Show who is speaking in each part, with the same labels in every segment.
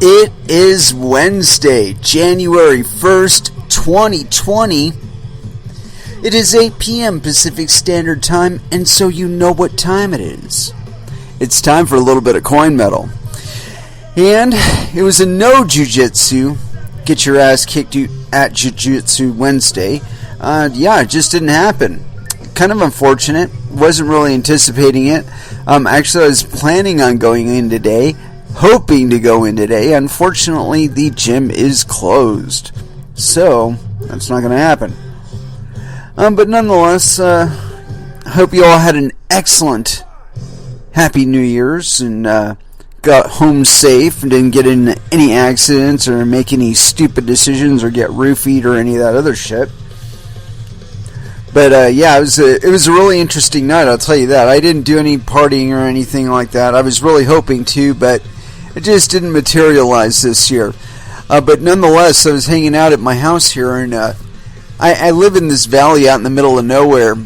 Speaker 1: It is Wednesday, January 1st, 2020. It is 8 p.m. Pacific Standard Time, and so you know what time it is. It's time for a little bit of coin metal. And it was a no jujitsu, get your ass kicked at Jiu-Jitsu Wednesday. It just didn't happen. Kind of unfortunate. Wasn't really anticipating it. Actually, I was planning on going in today. Hoping to go in today. Unfortunately, the gym is closed. So, that's not going to happen. But nonetheless, I hope you all had an excellent Happy New Year's and got home safe and didn't get in any accidents or make any stupid decisions or get roofied or any of that other shit. But it was a really interesting night, I'll tell you that. I didn't do any partying or anything like that. I was really hoping to, but it just didn't materialize this year. But nonetheless, I was hanging out at my house here, and I live in this valley out in the middle of nowhere.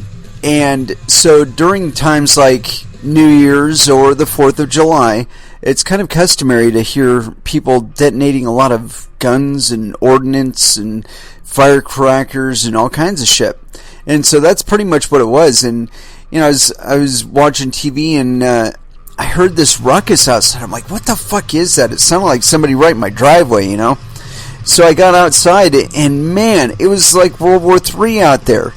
Speaker 1: And so during times like New Year's or the 4th of July, it's kind of customary to hear people detonating a lot of guns and ordnance and firecrackers and all kinds of shit. And so that's pretty much what it was. And, you know, I was watching TV and I heard this ruckus outside. I'm like, what the fuck is that? It sounded like somebody right in my driveway, you know? So I got outside, and man, it was like World War III out there.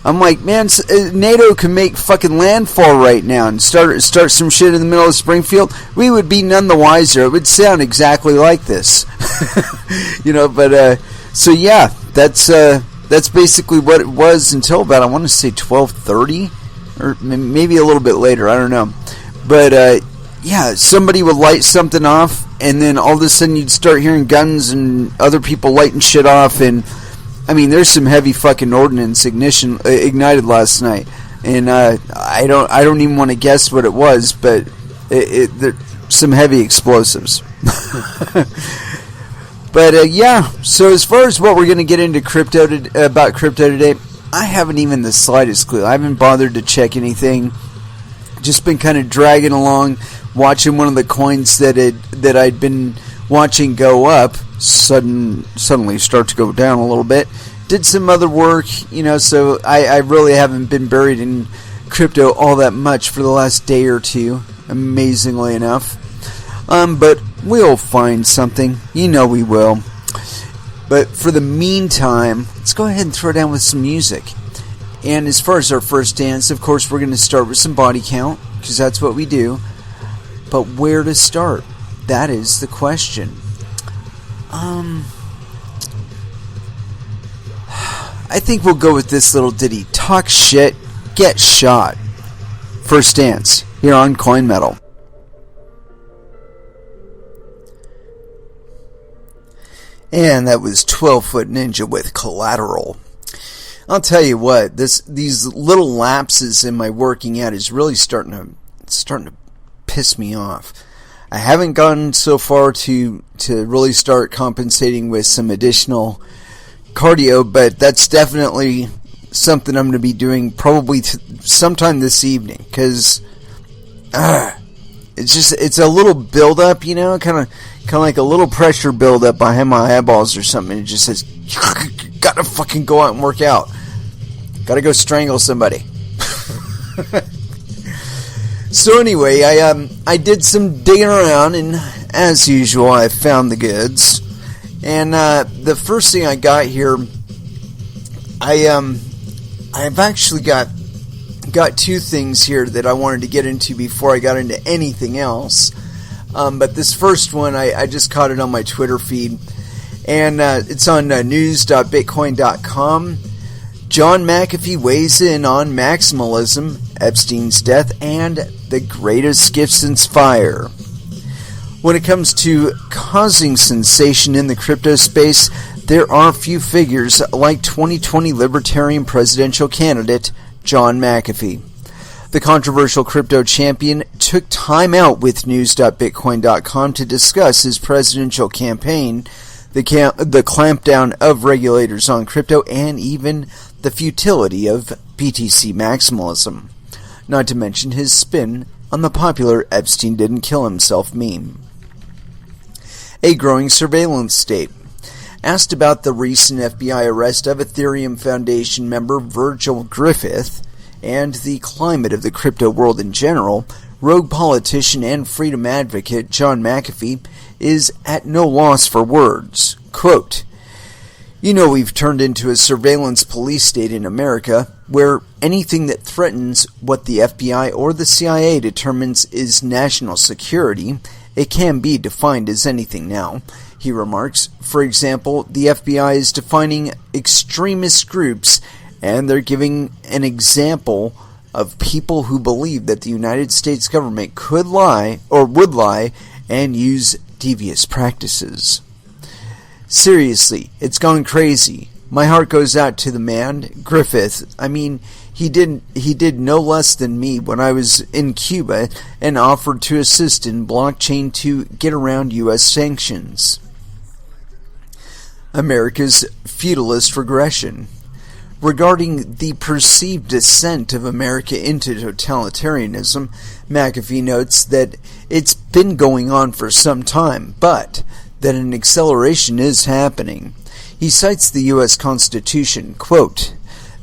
Speaker 1: I'm like, man, NATO can make fucking landfall right now and start some shit in the middle of Springfield. We would be none the wiser. It would sound exactly like this. You know, but, so yeah, that's basically what it was until about, I want to say 12:30, or maybe a little bit later, I don't know. But, somebody would light something off, and then all of a sudden you'd start hearing guns and other people lighting shit off, and, I mean, there's some heavy fucking ordnance ignited last night, and I don't even want to guess what it was, but some heavy explosives. But, so as far as what we're going to get into about crypto today, I haven't even the slightest clue. I haven't bothered to check anything. Just been kind of dragging along, watching one of the coins that I'd been watching go up suddenly start to go down a little bit. Did some other work, you know, so I really haven't been buried in crypto all that much for the last day or two, amazingly enough. But we'll find something, you know we will. But for the meantime, let's go ahead and throw down with some music. And as far as our first dance, of course, we're going to start with some body count, because that's what we do. But where to start? That is the question. I think we'll go with this little ditty. Talk shit, get shot. First dance, here on Coin Metal. And that was 12-Foot Ninja with Collateral. I'll tell you what, these little lapses in my working out is really starting to piss me off. I haven't gotten so far to really start compensating with some additional cardio, but that's definitely something I'm going to be doing probably sometime this evening, because it's a little build up, you know, kind of like a little pressure build up behind my eyeballs or something. It just says, gotta fucking go out and work out. Gotta go strangle somebody. So anyway, I did some digging around, and as usual, I found the goods. And the first thing I got here, I've actually got two things here that I wanted to get into before I got into anything else. But this first one, I just caught it on my Twitter feed, and it's on news.bitcoin.com. John McAfee weighs in on maximalism, Epstein's death, and the greatest gift since fire. When it comes to causing sensation in the crypto space, there are few figures like 2020 Libertarian presidential candidate John McAfee. The controversial crypto champion took time out with news.bitcoin.com to discuss his presidential campaign, the clampdown of regulators on crypto, and even the futility of BTC maximalism. Not to mention his spin on the popular Epstein didn't kill himself meme. a growing surveillance state. Asked about the recent FBI arrest of Ethereum Foundation member Virgil Griffith and the climate of the crypto world in general, rogue politician and freedom advocate John McAfee is at no loss for words. Quote, "You know, we've turned into a surveillance police state in America where anything that threatens what the FBI or the CIA determines is national security, it can be defined as anything now," he remarks. For example, the FBI is defining extremist groups, and they're giving an example of people who believe that the United States government could lie or would lie and use devious practices. Seriously, it's gone crazy. My heart goes out to the man, Griffith. I mean, he did no less than me when I was in Cuba and offered to assist in blockchain to get around U.S. sanctions. America's feudalist regression. Regarding the perceived descent of America into totalitarianism, McAfee notes that it's been going on for some time, but that an acceleration is happening. He cites the U.S. Constitution, quote,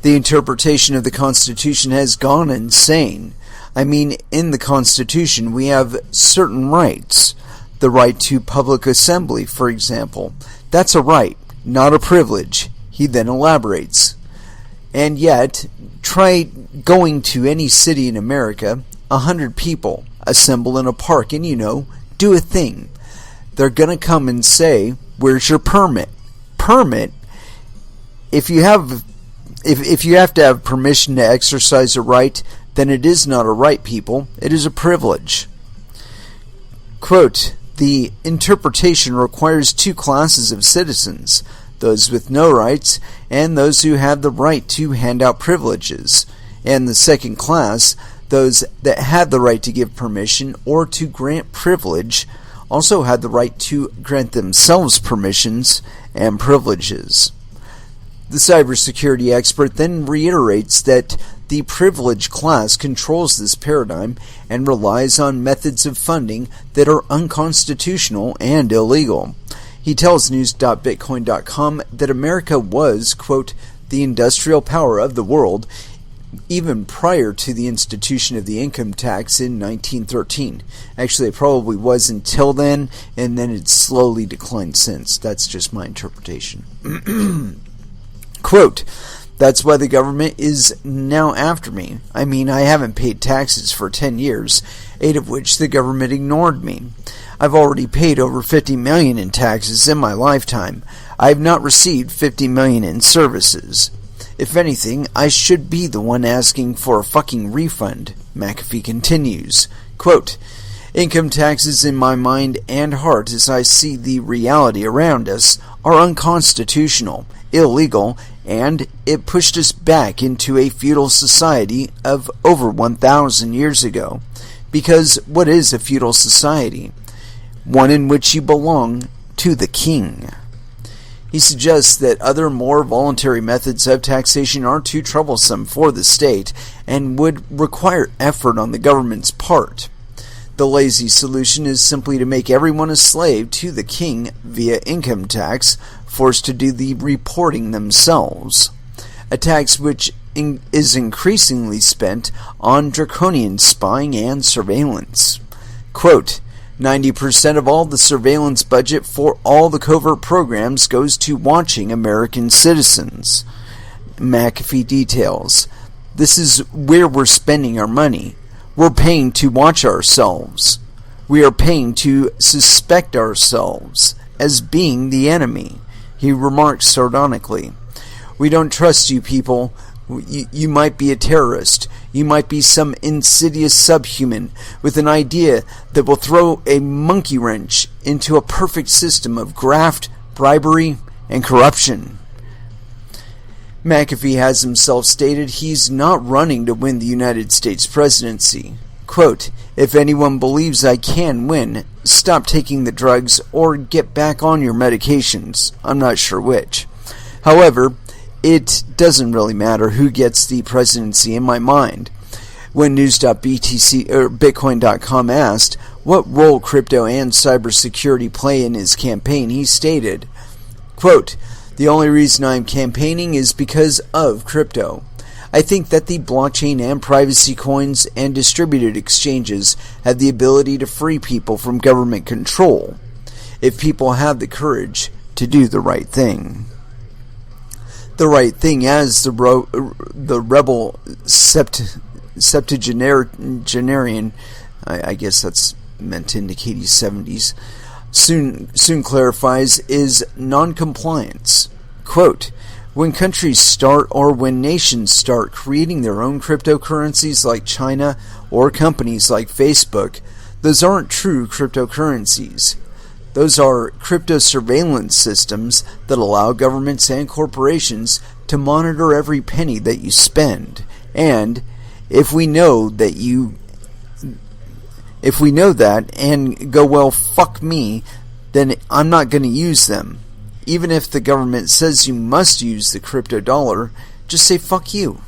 Speaker 1: "The interpretation of the Constitution has gone insane. I mean, in the Constitution we have certain rights. The right to public assembly, for example. That's a right, not a privilege," he then elaborates. And yet, try going to any city in America, 100 people assemble in a park and, do a thing. They're going to come and say, "Where's your permit?" Permit? If you have to have permission to exercise a right, then it is not a right, people. It is a privilege. Quote, "The interpretation requires two classes of citizens, those with no rights and those who have the right to hand out privileges. And the second class, those that had the right to give permission or to grant privilege, also had the right to grant themselves permissions and privileges." The cybersecurity expert then reiterates that the privileged class controls this paradigm and relies on methods of funding that are unconstitutional and illegal. He tells news.bitcoin.com that America was, quote, "the industrial power of the world," even prior to the institution of the income tax in 1913. Actually, it probably was until then, and then it's slowly declined since. That's just my interpretation. Quote, "That's why the government is now after me. I mean, I haven't paid taxes for 10 years, 8 of which the government ignored me. I've already paid over $50 million in taxes in my lifetime. I have not received $50 million in services. If anything, I should be the one asking for a fucking refund," McAfee continues. Quote, "Income taxes in my mind and heart as I see the reality around us are unconstitutional, illegal, and it pushed us back into a feudal society of over 1,000 years ago. Because what is a feudal society? One in which you belong to the king." He suggests that other more voluntary methods of taxation are too troublesome for the state and would require effort on the government's part. The lazy solution is simply to make everyone a slave to the king via income tax, forced to do the reporting themselves. A tax which is increasingly spent on draconian spying and surveillance. Quote, 90% of all the surveillance budget for all the covert programs goes to watching American citizens. McAfee details. This is where we're spending our money. We're paying to watch ourselves. We are paying to suspect ourselves as being the enemy, he remarks sardonically. We don't trust you people. You might be a terrorist. You might be some insidious subhuman with an idea that will throw a monkey wrench into a perfect system of graft, bribery, and corruption. McAfee has himself stated he's not running to win the United States presidency. Quote, if anyone believes I can win, stop taking the drugs or get back on your medications. I'm not sure which. However, it doesn't really matter who gets the presidency in my mind. When news.btc or bitcoin.com asked, what role crypto and cybersecurity play in his campaign, he stated, quote, "The only reason I'm campaigning is because of crypto. I think that the blockchain and privacy coins and distributed exchanges have the ability to free people from government control, if people have the courage to do the right thing." The right thing, as the rebel septuagenarian, I guess that's meant to indicate he's 70s, soon clarifies, is non-compliance. Quote, "When countries start, or when nations start creating their own cryptocurrencies like China or companies like Facebook, those aren't true cryptocurrencies. Those are crypto surveillance systems that allow governments and corporations to monitor every penny that you spend. And if we know that and go, well, fuck me, then I'm not going to use them. Even if the government says you must use the crypto dollar, just say fuck you."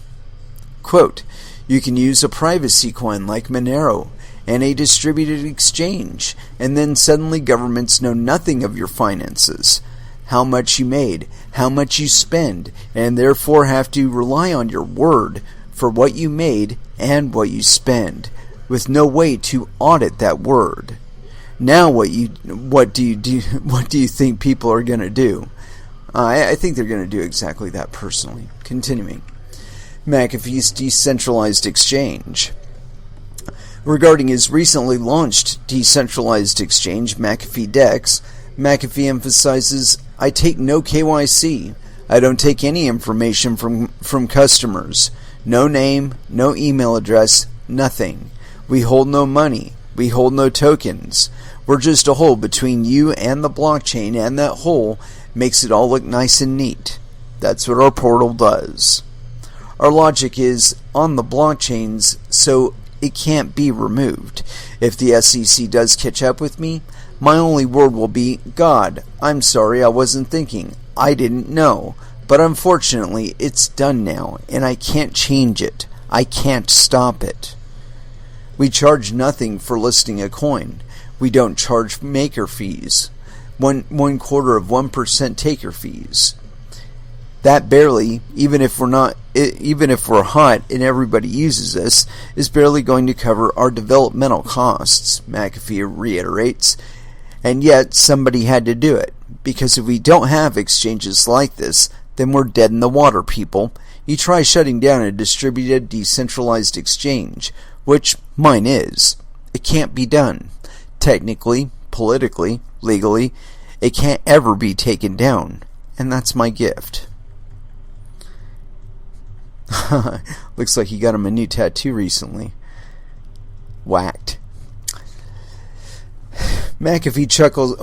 Speaker 1: Quote, "You can use a privacy coin like Monero and a distributed exchange, and then suddenly governments know nothing of your finances, how much you made, how much you spend, and therefore have to rely on your word for what you made and what you spend, with no way to audit that word. Now what do you think people are going to do?" I think they're going to do exactly that personally. Continuing. McAfee's decentralized exchange. Regarding his recently launched decentralized exchange, McAfee Dex, McAfee emphasizes, "I take no KYC. I don't take any information from customers. No name, no email address, nothing. We hold no money. We hold no tokens. We're just a hole between you and the blockchain, and that hole makes it all look nice and neat. That's what our portal does. Our logic is on the blockchains, so it can't be removed. If the SEC does catch up with me, my only word will be, God, I'm sorry, I wasn't thinking. I didn't know. But unfortunately, it's done now, and I can't change it. I can't stop it. We charge nothing for listing a coin. We don't charge maker fees. 1/4% taker fees. That barely, even if we're hot and everybody uses us, is barely going to cover our developmental costs," McAfee reiterates. "And yet somebody had to do it, because if we don't have exchanges like this, then we're dead in the water, people. You try shutting down a distributed, decentralized exchange, which mine is. It can't be done. Technically, politically, legally, it can't ever be taken down. And that's my gift." Looks like he got him a new tattoo recently. Whacked. McAfee chuckles.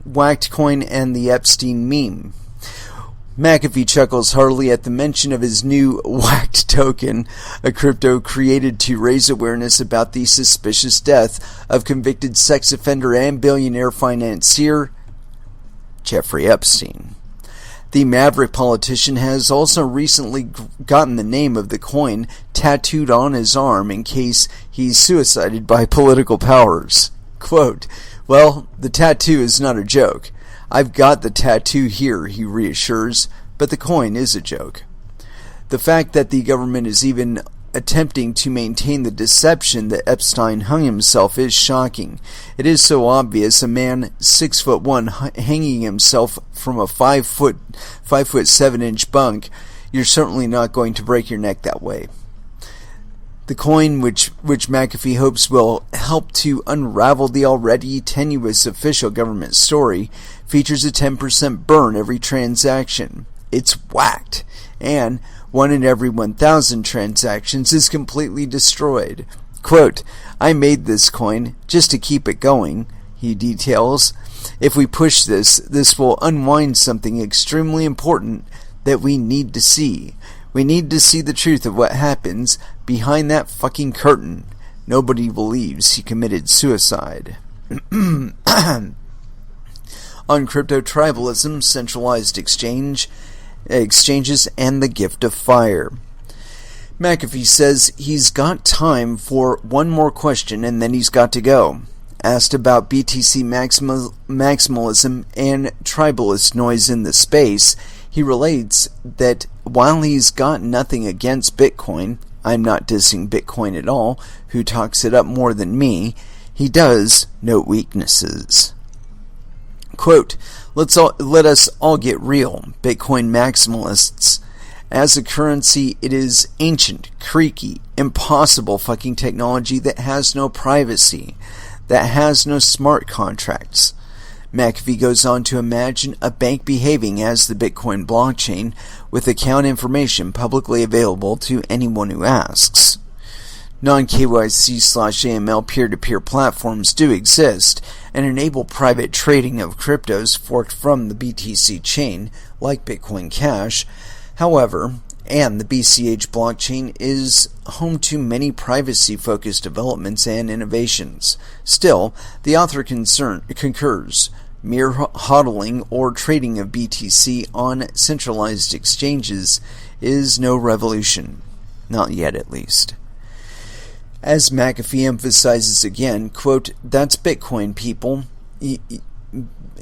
Speaker 1: Whacked coin and the Epstein meme. McAfee chuckles heartily at the mention of his new whacked token, a crypto created to raise awareness about the suspicious death of convicted sex offender and billionaire financier Jeffrey Epstein. The maverick politician has also recently gotten the name of the coin tattooed on his arm in case he's suicided by political powers. Quote, "Well, the tattoo is not a joke. I've got the tattoo here," he reassures, "but the coin is a joke." The fact that the government is even attempting to maintain the deception that Epstein hung himself is shocking. It is so obvious. A man 6'1" hanging himself from a 5'7" bunk, you're certainly not going to break your neck that way. The coin, which McAfee hopes will help to unravel the already tenuous official government story, features a 10% burn every transaction. It's whacked, and 1 in every 1,000 transactions is completely destroyed. Quote, "I made this coin just to keep it going," he details. "If we push this will unwind something extremely important that we need to see. We need to see the truth of what happens behind that fucking curtain. Nobody believes he committed suicide." On crypto tribalism, centralized exchanges, and the gift of fire. McAfee says he's got time for one more question and then he's got to go. Asked about BTC maximalism and tribalist noise in the space, he relates that while he's got nothing against Bitcoin, I'm not dissing Bitcoin at all, who talks it up more than me, he does note weaknesses. Quote, let us all get real, Bitcoin maximalists. As a currency, it is ancient, creaky, impossible fucking technology that has no privacy, that has no smart contracts. McAfee goes on to imagine a bank behaving as the Bitcoin blockchain with account information publicly available to anyone who asks. Non-KYC/AML peer-to-peer platforms do exist and enable private trading of cryptos forked from the BTC chain, like Bitcoin Cash. However, and the BCH blockchain is home to many privacy-focused developments and innovations. Still, the author concurs. Mere hodling or trading of BTC on centralized exchanges is no revolution. Not yet, at least. As McAfee emphasizes again, quote, that's Bitcoin, people.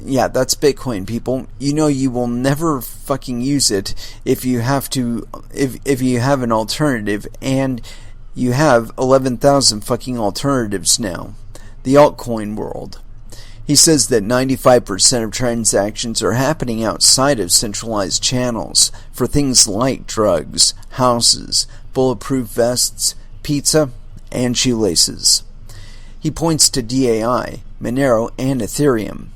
Speaker 1: Yeah, that's Bitcoin, people. You know you will never fucking use it if you have to, if you have an alternative, and you have 11,000 fucking alternatives now. The altcoin world. He says that 95% of transactions are happening outside of centralized channels for things like drugs, houses, bulletproof vests, pizza, and shoelaces. He points to DAI, Monero, and Ethereum.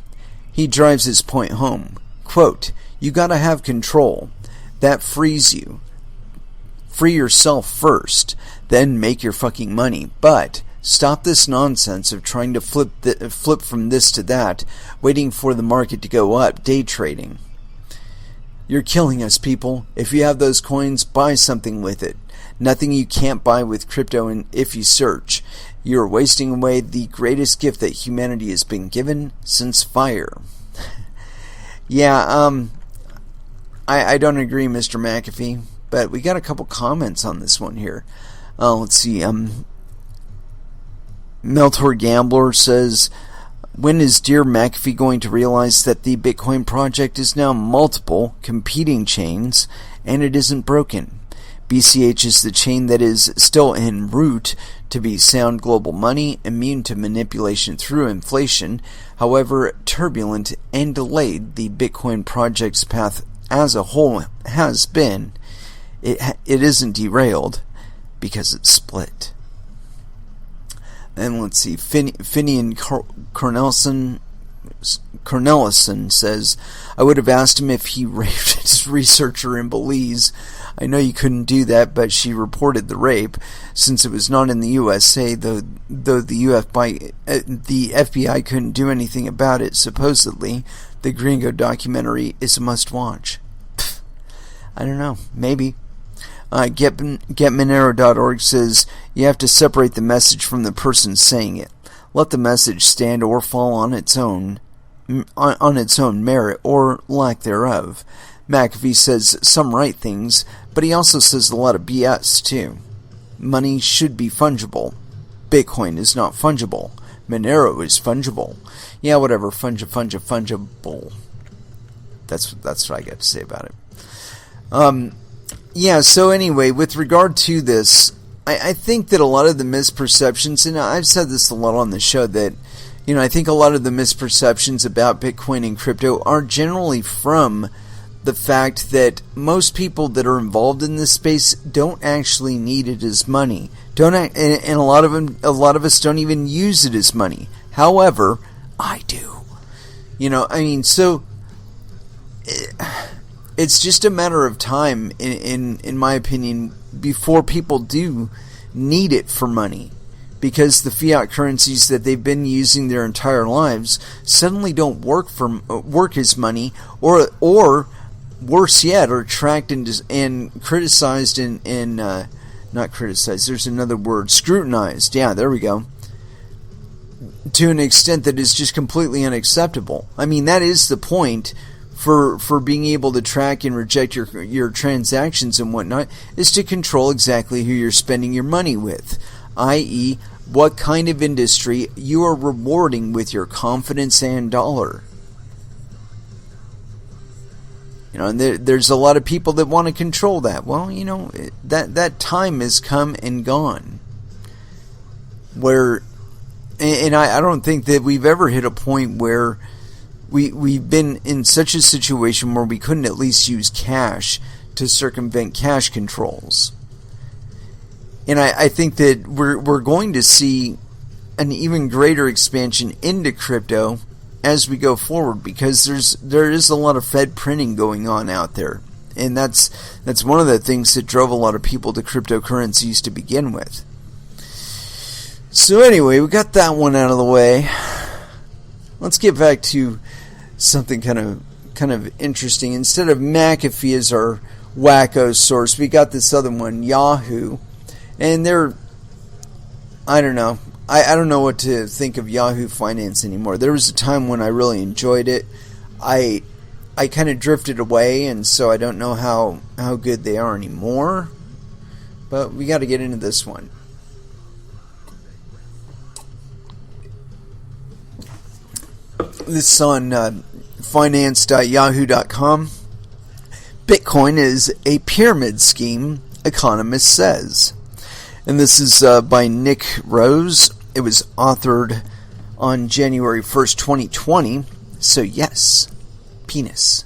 Speaker 1: He drives his point home. Quote, you gotta have control. That frees you. Free yourself first, then make your fucking money. But stop this nonsense of trying to flip from this to that, waiting for the market to go up, day trading. You're killing us, people. If you have those coins, buy something with it. Nothing you can't buy with crypto, and if you search, you're wasting away the greatest gift that humanity has been given since fire. Yeah, I don't agree, Mr. McAfee, but we got a couple comments on this one here. Let's see, Meltor Gambler says, when is dear McAfee going to realize that the Bitcoin project is now multiple competing chains and it isn't broken? BCH is the chain that is still en route to be sound global money, immune to manipulation through inflation. However turbulent and delayed the Bitcoin project's path as a whole has been, it isn't derailed because it's split. And let's see, Finian Cornelison says, I would have asked him if he raped his researcher in Belize. I know you couldn't do that, but she reported the rape, since it was not in the USA, though the FBI couldn't do anything about it. Supposedly, the Gringo documentary is a must-watch. I don't know, maybe. GetMonero.org says, you have to separate the message from the person saying it. Let the message stand or fall on its own merit or lack thereof. McAfee says some right things, but he also says a lot of BS too. Money should be fungible. Bitcoin is not fungible. Monero is fungible. Yeah, whatever. Fungible. That's what I got to say about it. Yeah, so anyway, with regard to this, I think that a lot of the misperceptions, and I've said this a lot on the show, that, I think a lot of the misperceptions about Bitcoin and crypto are generally from the fact that most people that are involved in this space don't actually need it as money. And a lot of us don't even use it as money. However, I do. So it's just a matter of time, in my opinion, before people do need it for money, because the fiat currencies that they've been using their entire lives suddenly don't work as money, or worse yet, are tracked and criticized and not criticized. There's another word, scrutinized. Yeah, there we go. To an extent that is just completely unacceptable. I mean, that is the point. For being able to track and reject your transactions and whatnot, is to control exactly who you're spending your money with, i.e., what kind of industry you are rewarding with your confidence and dollar. And there's a lot of people that want to control that. Well, that time has come and gone. I don't think that we've ever hit a point where we've been in such a situation where we couldn't at least use cash to circumvent cash controls. And I think that we're going to see an even greater expansion into crypto as we go forward, because there is a lot of Fed printing going on out there, and that's one of the things that drove a lot of people to cryptocurrencies to begin with. So anyway, we got that one out of the way. Let's get back to something kind of interesting. Instead of McAfee as our wacko source, we got this other one, Yahoo, and I don't know. I don't know what to think of Yahoo Finance anymore. There was a time when I really enjoyed it. I kind of drifted away, and so I don't know how good they are anymore. But we got to get into this one. This is on finance.yahoo.com. Bitcoin is a pyramid scheme, economist says. And this is by Nick Rose. It was authored on January 1st, 2020. So yes, penis.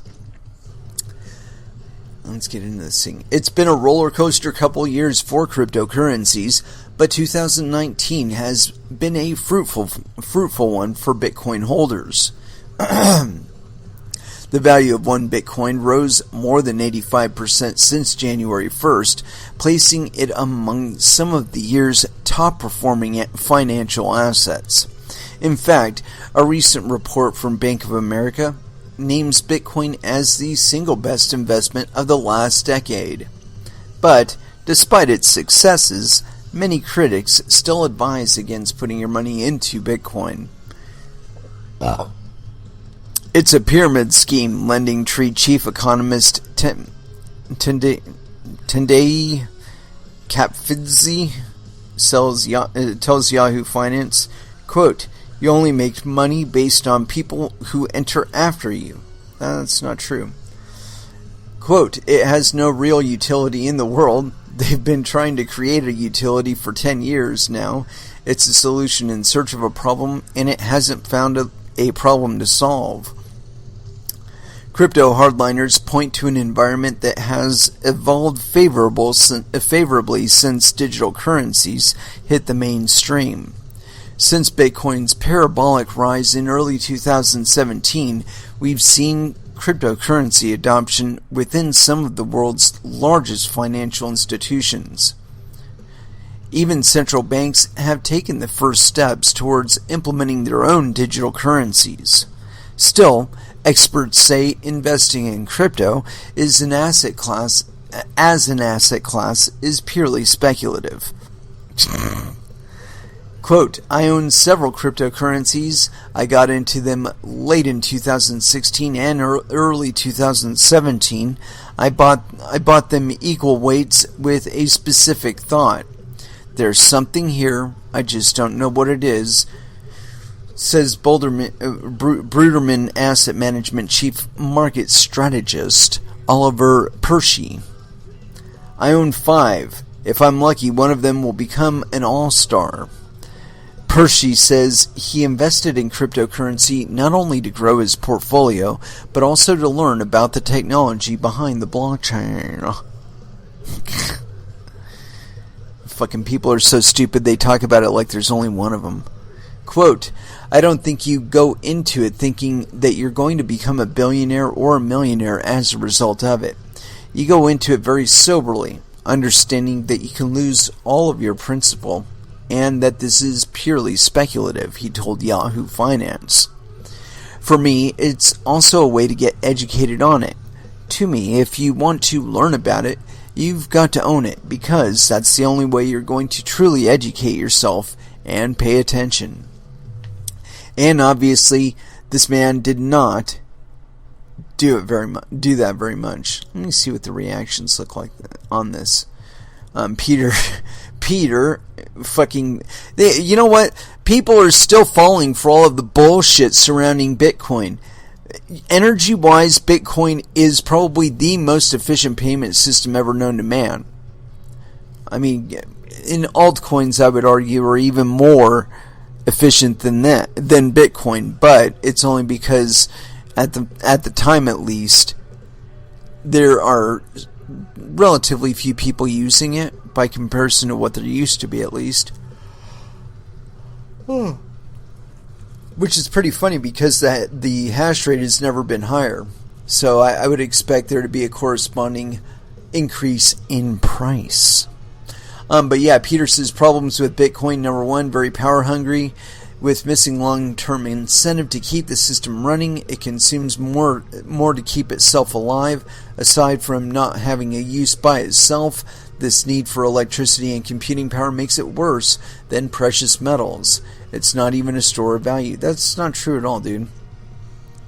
Speaker 1: Let's get into this thing. It's been a roller coaster couple years for cryptocurrencies, but 2019 has been a fruitful one for Bitcoin holders. The value of one Bitcoin rose more than 85% since January 1st, placing it among some of the year's top-performing financial assets. In fact, a recent report from Bank of America names Bitcoin as the single best investment of the last decade. But, despite its successes, many critics still advise against putting your money into Bitcoin. It's a pyramid scheme, Lending Tree chief economist Tendai Kapfidze tells Yahoo Finance, quote, "You only make money based on people who enter after you." That's not true. Quote, "It has no real utility in the world. They've been trying to create a utility for 10 years now. It's a solution in search of a problem, and it hasn't found a problem to solve." Crypto hardliners point to an environment that has evolved favorably since digital currencies hit the mainstream. Since Bitcoin's parabolic rise in early 2017, we've seen cryptocurrency adoption within some of the world's largest financial institutions. Even central banks have taken the first steps towards implementing their own digital currencies. Still, experts say investing in crypto is an asset class is purely speculative. Quote, "I own several cryptocurrencies. I got into them late in 2016 and early 2017. I bought them equal weights with a specific thought. There's something here. I just don't know what it is," says Bruderman Asset Management Chief Market Strategist Oliver Pershey. "I own 5. If I'm lucky, one of them will become an all-star." Pershey says he invested in cryptocurrency not only to grow his portfolio, but also to learn about the technology behind the blockchain. Fucking people are so stupid they talk about it like there's only one of them. Quote, "I don't think you go into it thinking that you're going to become a billionaire or a millionaire as a result of it. You go into it very soberly, understanding that you can lose all of your principal, and that this is purely speculative," he told Yahoo Finance. "For me, it's also a way to get educated on it. To me, if you want to learn about it, you've got to own it, because that's the only way you're going to truly educate yourself and pay attention." And obviously, this man did not do that very much. Let me see what the reactions look like on this. Peter Peter, you know what? People are still falling for all of the bullshit surrounding Bitcoin. Energy-wise, Bitcoin is probably the most efficient payment system ever known to man. I mean, in altcoins, I would argue, are even more efficient than Bitcoin, but it's only because at the time, at least, there are relatively few people using it by comparison to what there used to be, at least. Which is pretty funny because the hash rate has never been higher. So I would expect there to be a corresponding increase in price. But yeah, Peter says problems with Bitcoin. Number one, very power hungry. With missing long-term incentive to keep the system running, it consumes more to keep itself alive. Aside from not having a use by itself, this need for electricity and computing power makes it worse than precious metals. It's not even a store of value. That's not true at all, dude.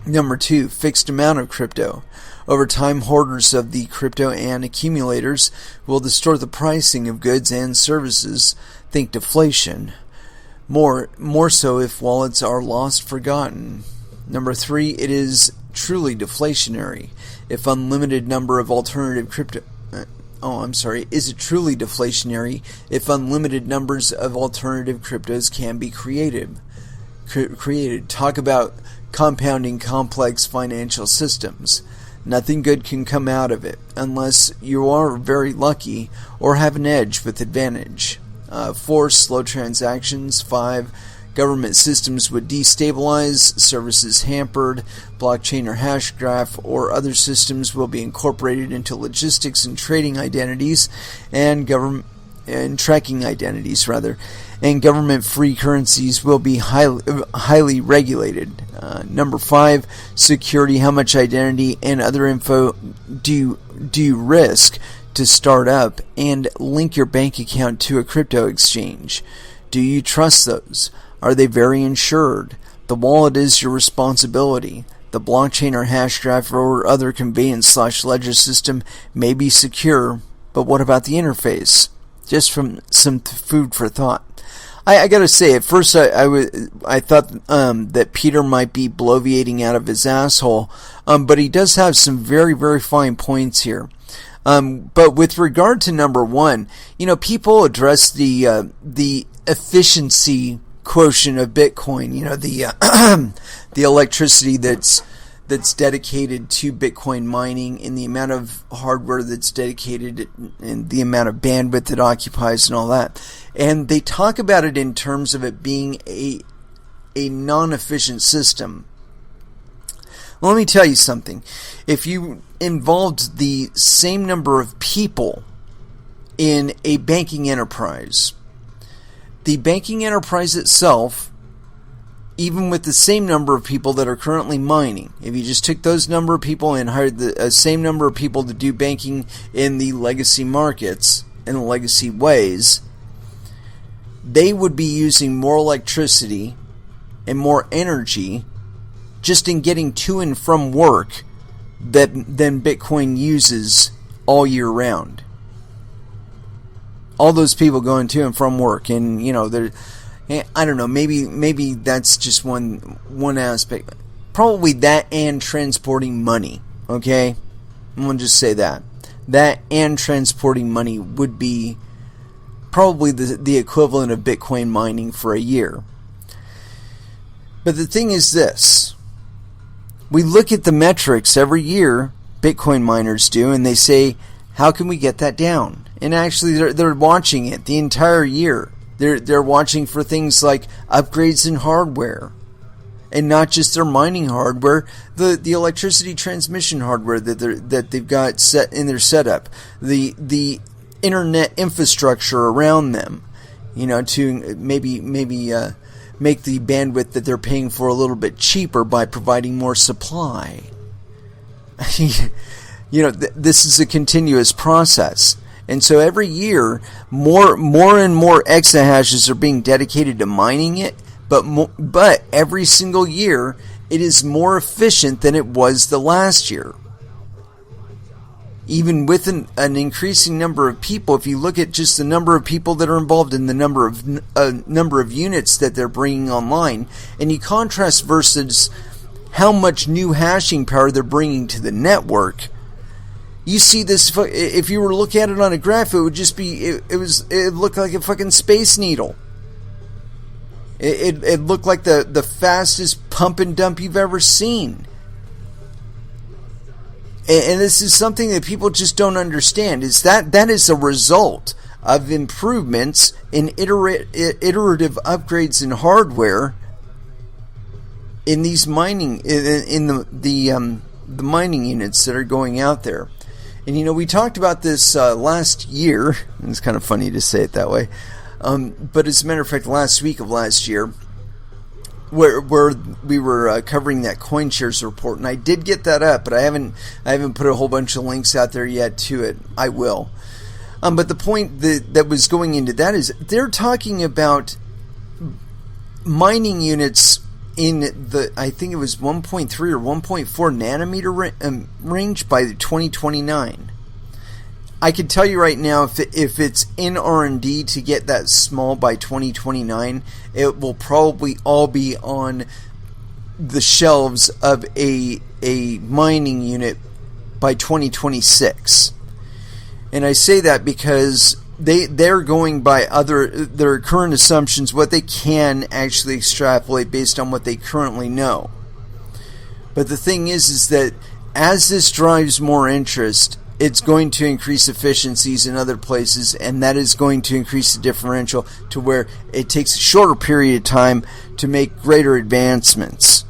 Speaker 1: Number two, fixed amount of crypto. Over time, hoarders of the crypto and accumulators will distort the pricing of goods and services. Think deflation. More so if wallets are lost, forgotten. Number three, it is truly deflationary. If unlimited number of alternative crypto... Is it truly deflationary if unlimited numbers of alternative cryptos can be created? Talk about compounding complex financial systems. Nothing good can come out of it unless you are very lucky or have an edge with advantage. 4, slow transactions. 5, government systems would destabilize, services hampered, blockchain or hash graph or other systems will be incorporated into logistics and trading identities and tracking identities and government-free currencies will be highly regulated. Number 5, security. How much identity and other info do you risk to start up and link your bank account to a crypto exchange? Do you trust those? Are they very insured? The wallet is your responsibility. The blockchain or hash graph or other conveyance/ledger system may be secure, but what about the interface? Just from some food for thought. I gotta say, at first I thought that Peter might be bloviating out of his asshole, but he does have some very, very fine points here. But with regard to number one, people address the efficiency quotient of Bitcoin. The electricity that's dedicated to Bitcoin mining, and the amount of hardware that's dedicated, and the amount of bandwidth it occupies, and all that. And they talk about it in terms of it being a non-efficient system. Well, let me tell you something. If you involved the same number of people in a banking enterprise, the banking enterprise itself, even with the same number of people that are currently mining, if you just took those number of people and hired the same number of people to do banking in the legacy markets, in the legacy ways, they would be using more electricity and more energy just in getting to and from work than Bitcoin uses all year round. All those people going to and from work, and they're, I don't know, maybe that's just one aspect. Probably that and transporting money. Okay, I'm gonna just say that and transporting money would be probably the equivalent of Bitcoin mining for a year. But the thing is this. We look at the metrics every year, Bitcoin miners do, and they say, how can we get that down? And actually, they're watching it the entire year. They're watching for things like upgrades in hardware. And not just their mining hardware, the electricity transmission hardware that they've got set in their setup. The internet infrastructure around them, to maybe make the bandwidth that they're paying for a little bit cheaper by providing more supply. This is a continuous process. And so every year, more and more exahashes are being dedicated to mining it, but every single year, it is more efficient than it was the last year. even with an increasing number of people, if you look at just the number of people that are involved in the number of units that they're bringing online, and you contrast versus how much new hashing power they're bringing to the network, you see this. If you were to look at it on a graph, it would just be it looked like a fucking space needle. It looked like the fastest pump and dump you've ever seen. And this is something that people just don't understand, is that is a result of improvements in iterative upgrades in hardware in these mining, in the mining units that are going out there. And we talked about this last year. It's kind of funny to say it that way, but as a matter of fact, last week of last year, where we were covering that CoinShares report, and I did get that up, but I haven't put a whole bunch of links out there yet to it. I will. But the point that was going into that is they're talking about mining units in the, I think it was 1.3 or 1.4 nanometer range by 2029. I can tell you right now, if it's in R&D to get that small by 2029, it will probably all be on the shelves of a mining unit by 2026. And I say that because they're going by their current assumptions, what they can actually extrapolate based on what they currently know. But the thing is that as this drives more interest, it's going to increase efficiencies in other places, and that is going to increase the differential to where it takes a shorter period of time to make greater advancements.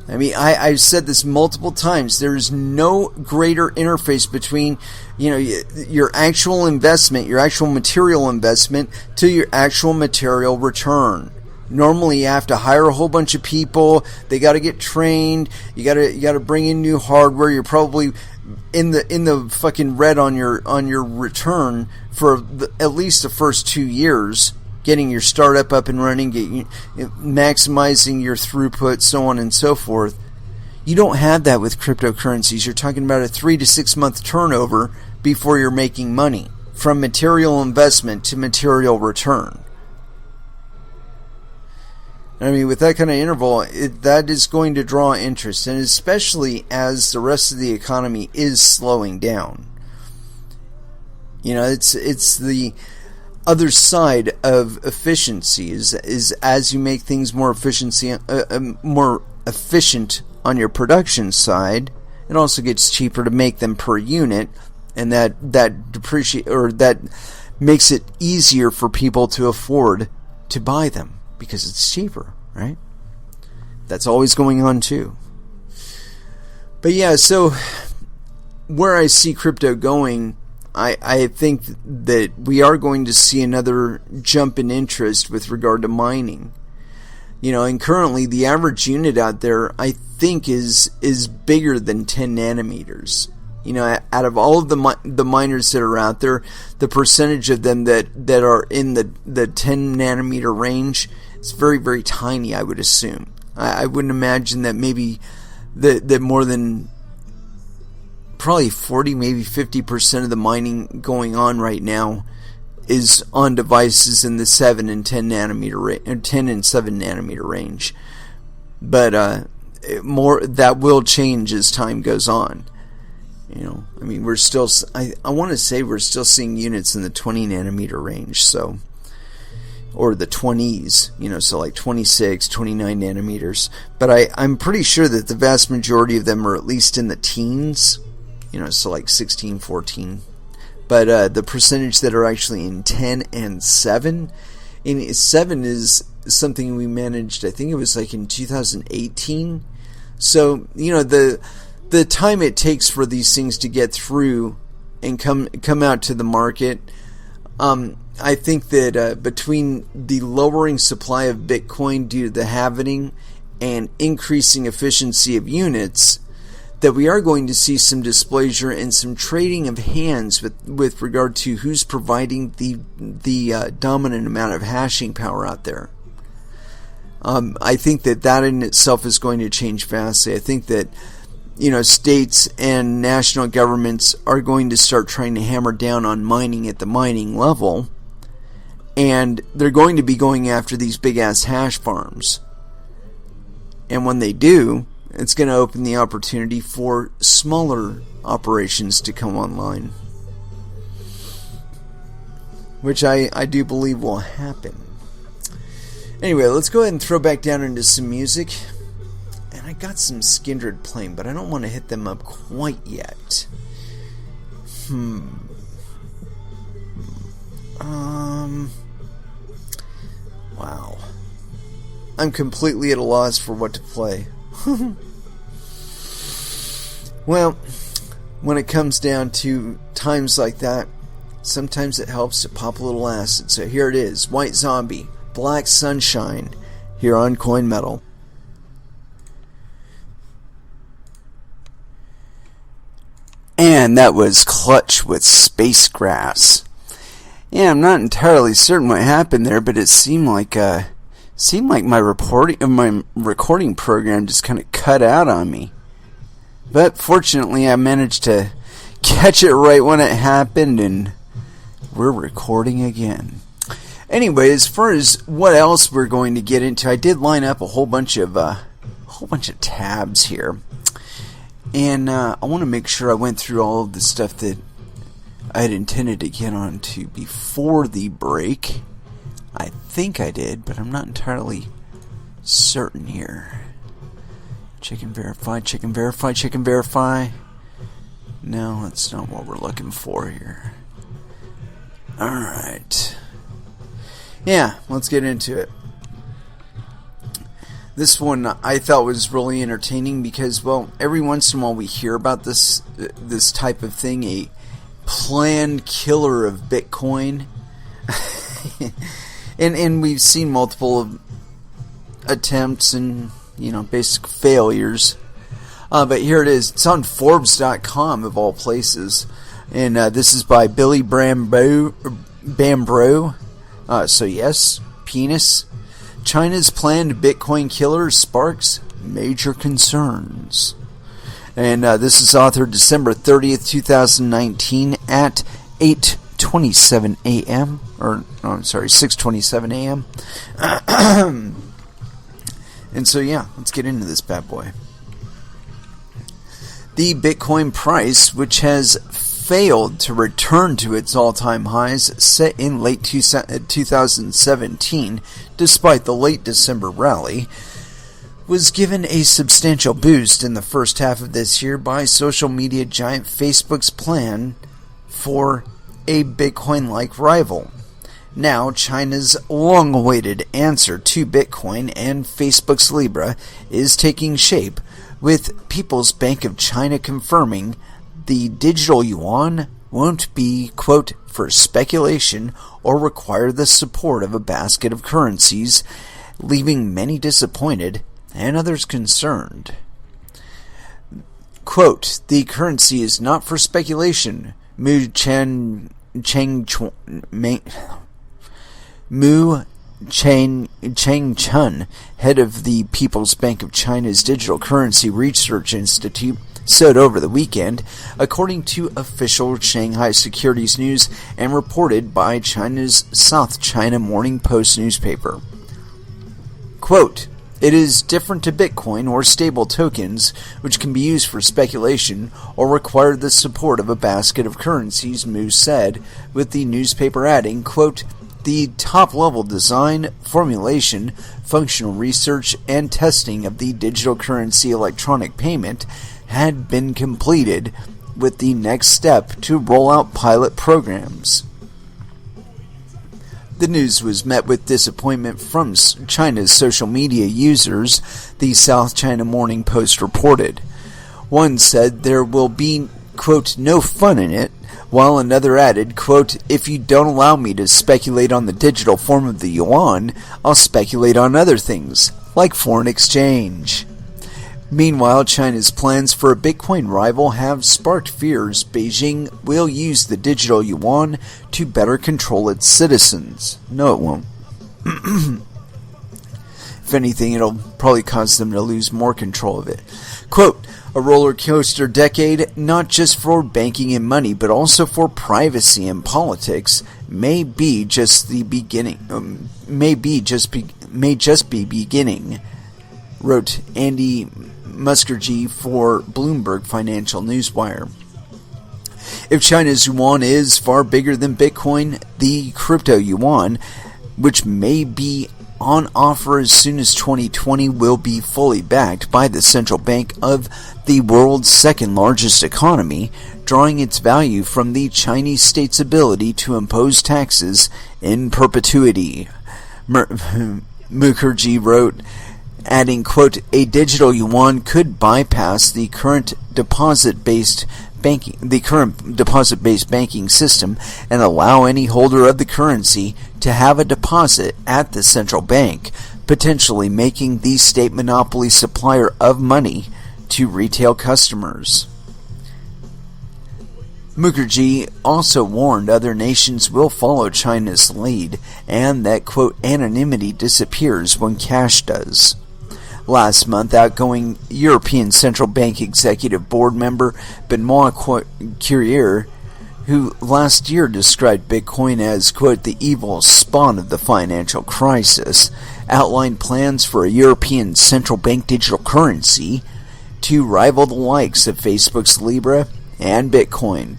Speaker 1: I mean, I've said this multiple times. There is no greater interface between, your actual investment, your actual material investment, to your actual material return. Normally, you have to hire a whole bunch of people. They got to get trained. You got to bring in new hardware. You're probably in the fucking red on your return for at least the first 2 years, getting your startup up and running, maximizing your throughput, so on and so forth. You don't have that with cryptocurrencies. You're talking about a 3 to 6 month turnover before you're making money from material investment to material return. I mean, with that kind of interval, that is going to draw interest, and especially as the rest of the economy is slowing down. It's the other side of efficiency is as you make things more efficient on your production side, it also gets cheaper to make them per unit, and that depreciate, or that makes it easier for people to afford to buy them because it's cheaper, right? That's always going on too. But yeah, so where I see crypto going, I think that we are going to see another jump in interest with regard to mining. And currently the average unit out there, I think, is bigger than 10 nanometers. Out of all of the miners that are out there, the percentage of them that are in the 10 nanometer range is very, very tiny, I would assume. I wouldn't imagine that maybe that more than probably 40, maybe 50% of the mining going on right now is on devices in the 7 and 10 nanometer 10 and 7 nanometer range. But more that will change as time goes on. I mean, we're still, I want to say we're still seeing units in the 20 nanometer range, so, or the 20s, so like 26, 29 nanometers. But I'm pretty sure that the vast majority of them are at least in the teens, so like 16, 14. But the percentage that are actually in 10 and 7, in 7 is something we managed, I think it was like in 2018. So, the time it takes for these things to get through and come out to the market, I think that between the lowering supply of Bitcoin due to the halving and increasing efficiency of units, that we are going to see some displeasure and some trading of hands with regard to who's providing the dominant amount of hashing power out there. I think that in itself is going to change vastly. I think that states and national governments are going to start trying to hammer down on mining at the mining level, and they're going to be going after these big-ass hash farms. And when they do, it's going to open the opportunity for smaller operations to come online, which I do believe will happen. Anyway, let's go ahead and throw back down into some music. And I got some Skindred playing, but I don't want to hit them up quite yet. Wow. I'm completely at a loss for what to play. Well, when it comes down to times like that, sometimes it helps to pop a little acid. So here it is, White Zombie, Black Sunshine, here on Coin Metal. And that was Clutch with Space Grass. Yeah, I'm not entirely certain what happened there, but it seemed like my recording program just kind of cut out on me. But fortunately, I managed to catch it right when it happened, and we're recording again. Anyway, as far as what else we're going to get into, I did line up a whole bunch of tabs here. And I want to make sure I went through all of the stuff that I had intended to get onto before the break. I think I did, but I'm not entirely certain here. Check and verify, check and verify, check and verify. No, that's not what we're looking for here. Alright. Yeah, let's get into it. This one I thought was really entertaining because, well, every once in a while we hear about this type of thing, a planned killer of Bitcoin. and we've seen multiple attempts and, basic failures. But here it is. It's on Forbes.com, of all places. And this is by Billy Bambro. So yes, penis. China's planned Bitcoin killer sparks major concerns. And this is authored December 30th, 2019 at 8:27 a.m. Or, no, I'm sorry, 6:27 a.m. And so, yeah, let's get into this bad boy. The Bitcoin price, which has failed to return to its all-time highs set in late 2017, despite the late December rally, was given a substantial boost in the first half of this year by social media giant Facebook's plan for a Bitcoin-like rival. Now, China's long-awaited answer to Bitcoin and Facebook's Libra is taking shape, with People's Bank of China confirming the digital yuan won't be, quote, for speculation or require the support of a basket of currencies, leaving many disappointed and others concerned. Quote, the currency is not for speculation, Mu Changchun, head of the People's Bank of China's Digital Currency Research Institute, said over the weekend, according to official Shanghai Securities News and reported by China's South China Morning Post newspaper. Quote, it is different to Bitcoin or stable tokens, which can be used for speculation or require the support of a basket of currencies, Mu said, with the newspaper adding, quote, the top-level design, formulation, functional research, and testing of the digital currency electronic payment had been completed, with the next step to roll out pilot programs. The news was met with disappointment from China's social media users, the South China Morning Post reported. One said there will be, quote, no fun in it, while another added, quote, if you don't allow me to speculate on the digital form of the yuan, I'll speculate on other things, like foreign exchange. Meanwhile, China's plans for a Bitcoin rival have sparked fears Beijing will use the digital yuan to better control its citizens. No, it won't. If anything, it'll probably cause them to lose more control of it. Quote, A roller coaster decade, not just for banking and money, but also for privacy and politics, may just be beginning, wrote Andy Muskergy for Bloomberg Financial Newswire. If China's yuan is far bigger than Bitcoin, the crypto yuan, which may be on offer as soon as 2020, will be fully backed by the central bank of the world's second largest economy, drawing its value from the Chinese state's ability to impose taxes in perpetuity. Mukherjee wrote, adding, quote, a digital yuan could bypass the current deposit-based banking system and allow any holder of the currency to have a deposit at the central bank, potentially making the state monopoly supplier of money to retail customers. Mukherjee also warned other nations will follow China's lead and that, quote, anonymity disappears when cash does. Last month, outgoing European Central Bank Executive Board member Benoit Curier, who last year described Bitcoin as, quote, the evil spawn of the financial crisis, outlined plans for a European central bank digital currency to rival the likes of Facebook's Libra and Bitcoin.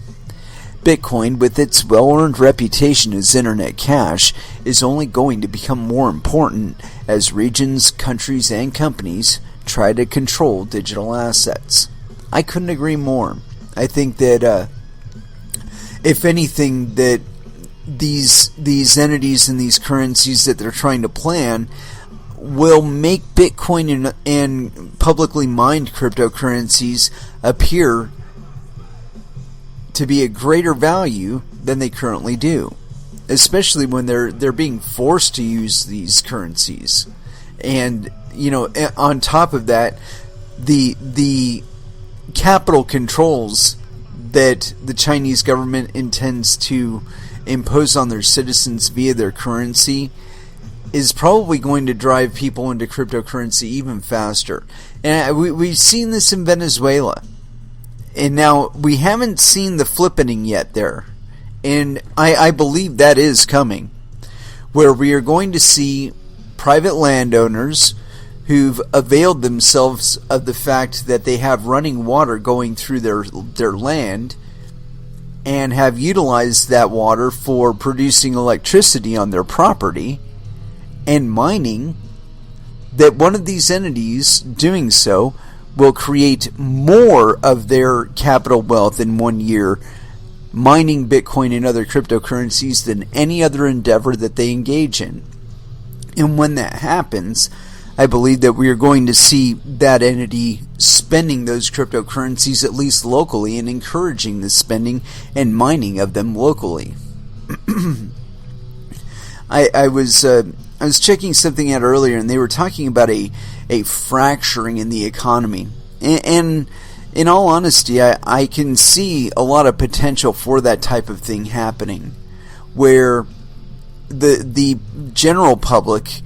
Speaker 1: Bitcoin, with its well-earned reputation as internet cash, is only going to become more important as regions, countries, and companies try to control digital assets. I couldn't agree more. I think that, if anything, that these entities and these currencies that they're trying to plan will make Bitcoin and publicly mined cryptocurrencies appear to be a greater value than they currently do, especially when they're being forced to use these currencies. And, you know, on top of that, the capital controls that the Chinese government intends to impose on their citizens via their currency is probably going to drive people into cryptocurrency even faster. And we've seen this in Venezuela. And now, we haven't seen the flippening yet there. And I believe that is coming. Where we are going to see private landowners who've availed themselves of the fact that they have running water going through their land and have utilized that water for producing electricity on their property and mining, that one of these entities doing so will create more of their capital wealth in 1 year mining Bitcoin and other cryptocurrencies than any other endeavor that they engage in. And when that happens, I believe that we are going to see that entity spending those cryptocurrencies at least locally and encouraging the spending and mining of them locally. I was checking something out earlier, and they were talking about a fracturing in the economy. And in all honesty, I can see a lot of potential for that type of thing happening, where the general public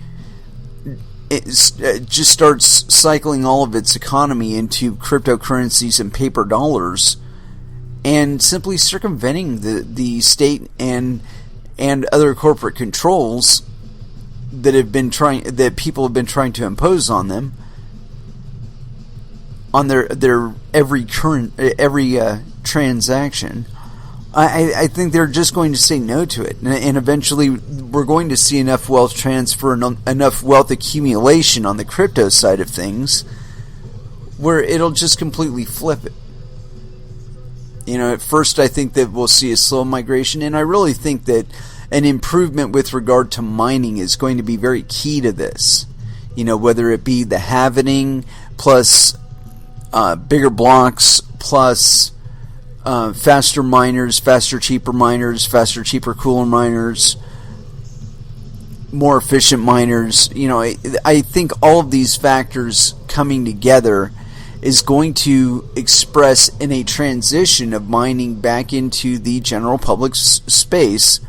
Speaker 1: just starts cycling all of its economy into cryptocurrencies and paper dollars, and simply circumventing the state and other corporate controls that people have been trying to impose on them on their every transaction. I think they're just going to say no to it, and eventually we're going to see enough wealth transfer and enough wealth accumulation on the crypto side of things where it'll just completely flip it. You know, at first I think that we'll see a slow migration, and I really think that an improvement with regard to mining is going to be very key to this. You know, whether it be the halvening plus bigger blocks plus faster miners, faster, cheaper miners, faster, cheaper, cooler miners, more efficient miners. You know, I think all of these factors coming together is going to express in a transition of mining back into the general public space,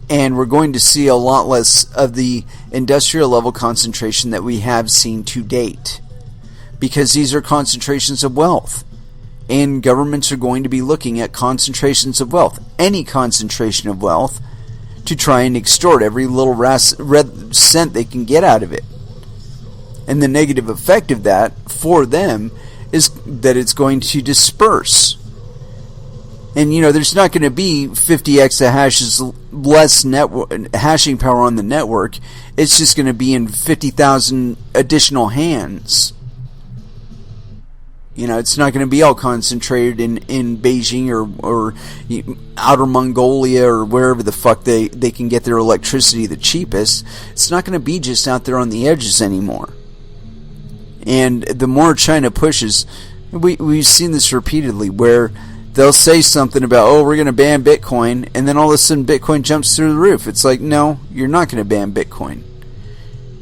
Speaker 1: and we're going to see a lot less of the industrial level concentration that we have seen to date. because these are concentrations of wealth. And governments are going to be looking at concentrations of wealth, any concentration of wealth, to try and extort every little red cent they can get out of it. And the negative effect of that for them is that it's going to disperse. And, there's not going to be 50 exahashes less hashing power on the network. It's just going to be in 50,000 additional hands. It's not going to be all concentrated in Beijing or outer Mongolia or wherever the fuck they can get their electricity the cheapest. It's not going to be just out there on the edges anymore. And the more China pushes, we've seen this repeatedly, where they'll say something about, we're going to ban Bitcoin, and then all of a sudden Bitcoin jumps through the roof. It's like, no, you're not going to ban Bitcoin.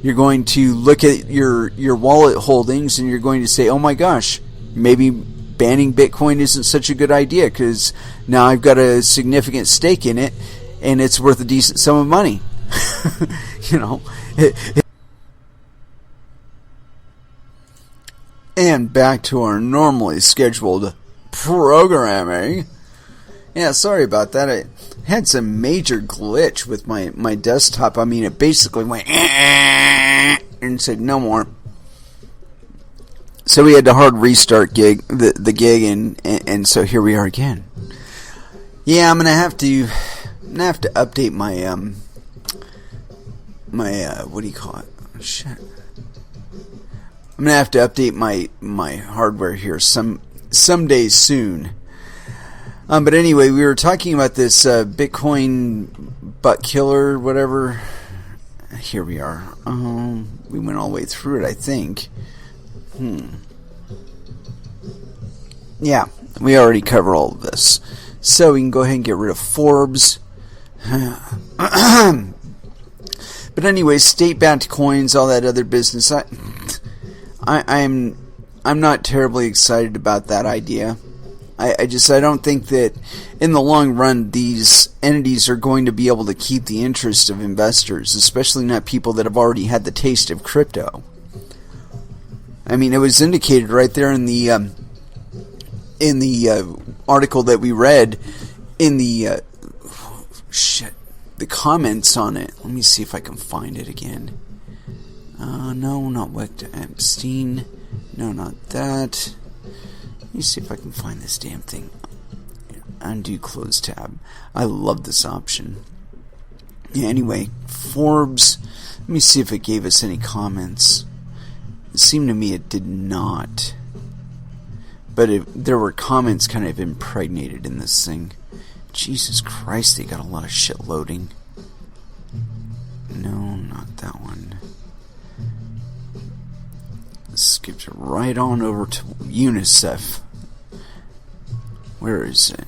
Speaker 1: You're going to look at your wallet holdings and you're going to say, oh my gosh, maybe banning Bitcoin isn't such a good idea because now I've got a significant stake in it and it's worth a decent sum of money. And back to our normally scheduled programming. Yeah, sorry about that. I had some major glitch with my desktop. I mean, it basically went and said no more. So we had to hard restart the gig, and so here we are again. Yeah, I'm gonna have to update my what do you call it? Oh, shit. I'm gonna have to update my hardware here some days soon. But anyway, we were talking about this Bitcoin butt killer, whatever. Here we are. We went all the way through it, I think. Yeah, we already covered all of this. So we can go ahead and get rid of Forbes. But anyway, state-backed coins, all that other business. I'm not terribly excited about that idea. I don't think that in the long run these entities are going to be able to keep the interest of investors, especially not people that have already had the taste of crypto. I mean, it was indicated right there in the article that we read in the comments on it. Let me see if I can find it again. No, not Wecht Epstein. No, not that. Let me see if I can find this damn thing. Undo close tab. I love this option. Yeah, anyway, Forbes. Let me see if it gave us any comments. It seemed to me it did not. But there were comments kind of impregnated in this thing. Jesus Christ, they got a lot of shit loading. No, not that one. Skipped right on over to UNICEF. Where is it?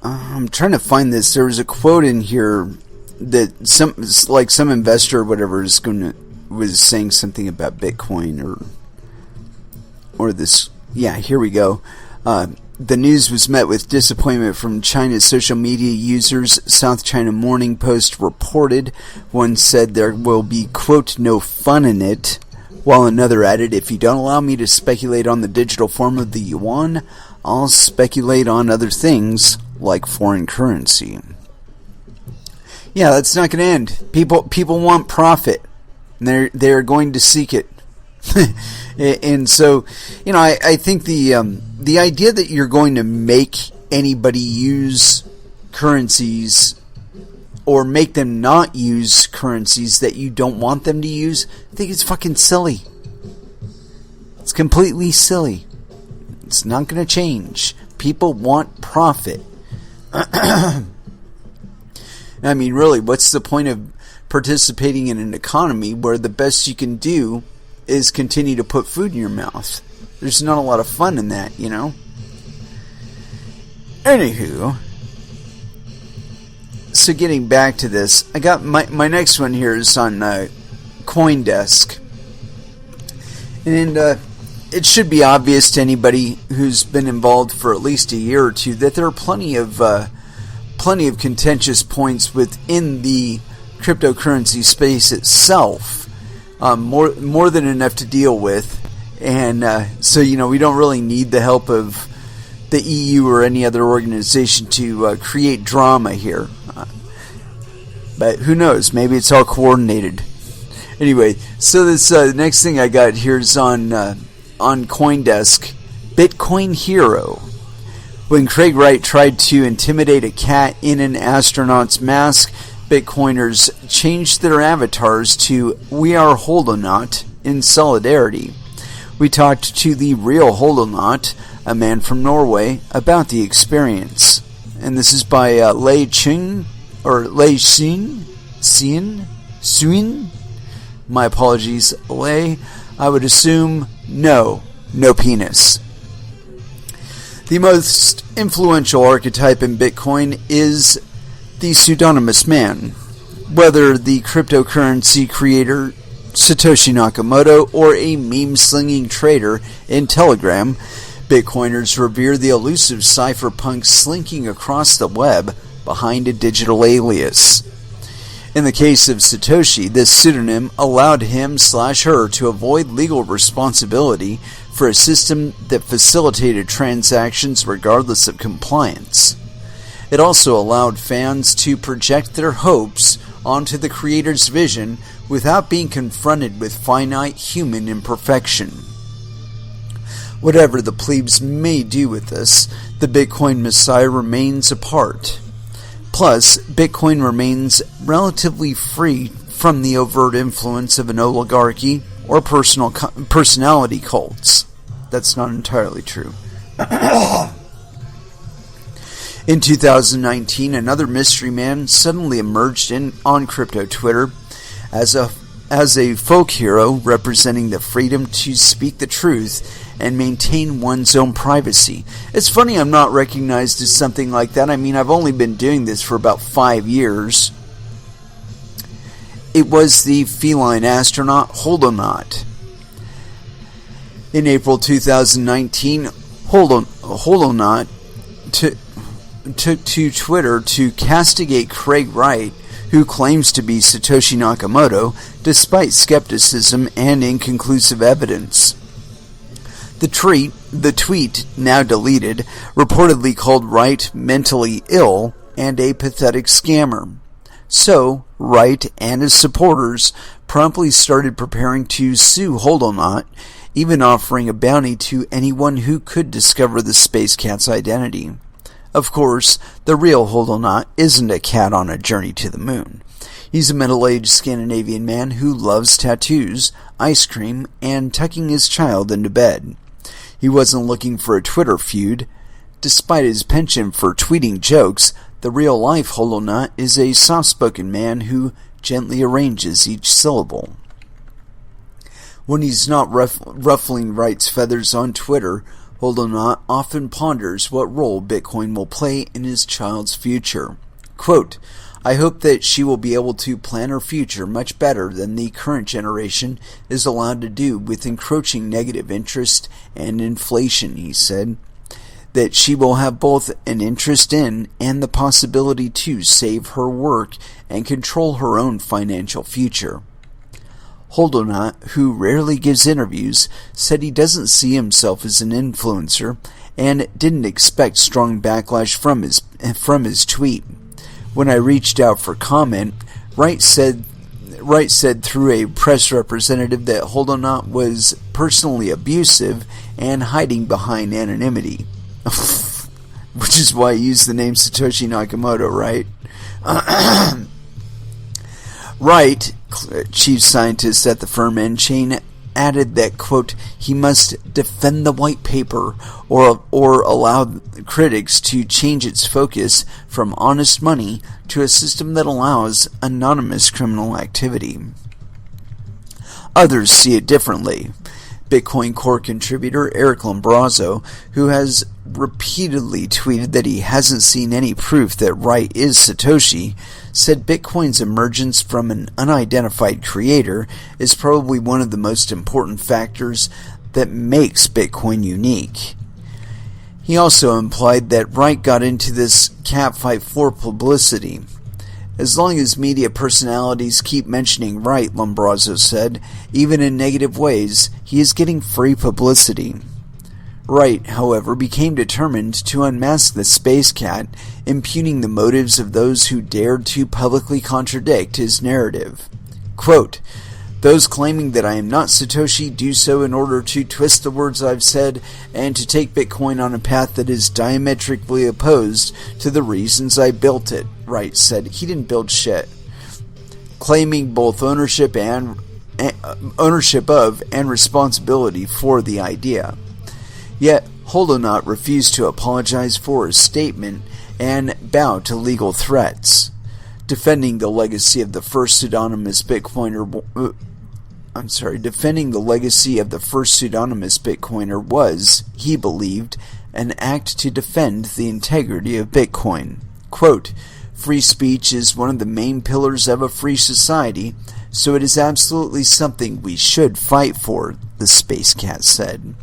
Speaker 1: I'm trying to find this. There was a quote in here that some investor or whatever was saying something about Bitcoin or this. Yeah, here we go. The news was met with disappointment from China's social media users. South China Morning Post reported. One said there will be, quote, no fun in it, while another added, if you don't allow me to speculate on the digital form of the yuan, I'll speculate on other things like foreign currency. Yeah, that's not going to end. People want profit, and they're going to seek it. And so, I think the idea that you're going to make anybody use currencies or make them not use currencies that you don't want them to use, I think it's fucking silly. It's completely silly. It's not going to change. People want profit. I mean, really, what's the point of participating in an economy where the best you can do is continue to put food in your mouth? There's not a lot of fun in that, Anywho, so getting back to this, I got my next one here is on CoinDesk, and it should be obvious to anybody who's been involved for at least a year or two that there are plenty of contentious points within the cryptocurrency space itself more than enough to deal with. And so, we don't really need the help of the EU or any other organization to create drama here. But who knows? Maybe it's all coordinated. Anyway, so this next thing I got here is on CoinDesk. Bitcoin hero. When Craig Wright tried to intimidate a cat in an astronaut's mask, Bitcoiners changed their avatars to "We are Holdonaut" in solidarity. We talked to the real Holdonaut, a man from Norway, about the experience. And this is by Lei Xin, or Lei Xin? Suin? My apologies, Lei. I would assume no penis. The most influential archetype in Bitcoin is the pseudonymous man. Whether the cryptocurrency creator Satoshi Nakamoto or a meme-slinging trader in Telegram, Bitcoiners revere the elusive cypherpunk slinking across the web behind a digital alias. In the case of Satoshi, this pseudonym allowed him/her to avoid legal responsibility for a system that facilitated transactions regardless of compliance. It also allowed fans to project their hopes onto the creator's vision without being confronted with finite human imperfection. Whatever the plebes may do with this, the Bitcoin Messiah remains apart. Plus, Bitcoin remains relatively free from the overt influence of an oligarchy or personality cults. That's not entirely true. In 2019, another mystery man suddenly emerged on crypto Twitter as a folk hero representing the freedom to speak the truth and maintain one's own privacy. It's funny I'm not recognized as something like that. I mean, I've only been doing this for about 5 years. It was the feline astronaut Holdonaut. In April 2019, Holdonaut took to Twitter to castigate Craig Wright, who claims to be Satoshi Nakamoto, despite skepticism and inconclusive evidence. The tweet, now deleted, reportedly called Wright mentally ill and a pathetic scammer. So, Wright and his supporters promptly started preparing to sue Holdonaut, even offering a bounty to anyone who could discover the space cat's identity. Of course, the real Holdonaut isn't a cat on a journey to the moon. He's a middle-aged Scandinavian man who loves tattoos, ice cream, and tucking his child into bed. He wasn't looking for a Twitter feud. Despite his penchant for tweeting jokes, the real-life Holdonaut is a soft-spoken man who gently arranges each syllable. When he's not ruffling Wright's feathers on Twitter, Holdonaut often ponders what role Bitcoin will play in his child's future. Quote, "I hope that she will be able to plan her future much better than the current generation is allowed to do with encroaching negative interest and inflation," he said. "That she will have both an interest in and the possibility to save her work and control her own financial future." Holdonaut, who rarely gives interviews, said he doesn't see himself as an influencer and didn't expect strong backlash from his tweet. When I reached out for comment, Wright said through a press representative that Holdonaut was personally abusive and hiding behind anonymity. Which is why he used the name Satoshi Nakamoto, right? Wright, chief scientist at the firm Enchain, added that, quote, "he must defend the white paper or allow critics to change its focus from honest money to a system that allows anonymous criminal activity." Others see it differently. Bitcoin Core contributor Eric Lombrazzo, who has repeatedly tweeted that he hasn't seen any proof that Wright is Satoshi, said Bitcoin's emergence from an unidentified creator is probably one of the most important factors that makes Bitcoin unique. He also implied that Wright got into this catfight for publicity. As long as media personalities keep mentioning Wright, Lombrazzo said, even in negative ways, he is getting free publicity. Wright, however, became determined to unmask the space cat, impugning the motives of those who dared to publicly contradict his narrative. Quote, "Those claiming that I am not Satoshi do so in order to twist the words I've said and to take Bitcoin on a path that is diametrically opposed to the reasons I built it," Wright said. He didn't build shit. Claiming both ownership of and responsibility for the idea. Yet, Holdonaut refused to apologize for his statement and bowed to legal threats. Defending the legacy of the first pseudonymous Bitcoiner was, he believed, an act to defend the integrity of Bitcoin. Quote, "Free speech is one of the main pillars of a free society, so it is absolutely something we should fight for," the Space Cat said.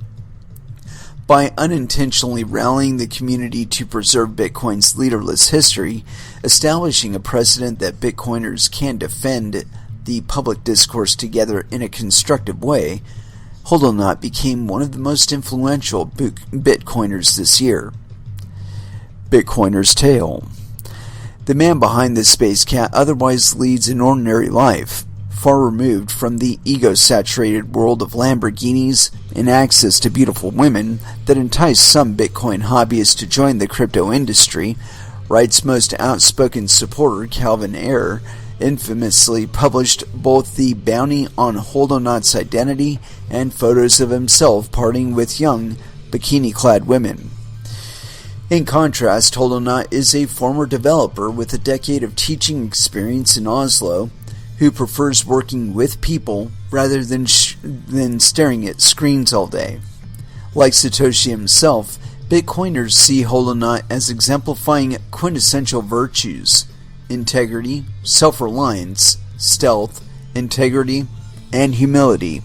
Speaker 1: By unintentionally rallying the community to preserve Bitcoin's leaderless history, establishing a precedent that Bitcoiners can defend the public discourse together in a constructive way, Holdonaut became one of the most influential Bitcoiners this year. Bitcoiner's Tale. The man behind this Space Cat otherwise leads an ordinary life, far removed from the ego-saturated world of Lamborghinis and access to beautiful women that entice some Bitcoin hobbyists to join the crypto industry. Wright's most outspoken supporter, Calvin Ayre, infamously published both the bounty on Holdonaut's identity and photos of himself partying with young, bikini-clad women. In contrast, Holdonaut is a former developer with a decade of teaching experience in Oslo, who prefers working with people rather than staring at screens all day. Like Satoshi himself, Bitcoiners see Holdonaut as exemplifying quintessential virtues: integrity, self-reliance, stealth, integrity, and humility.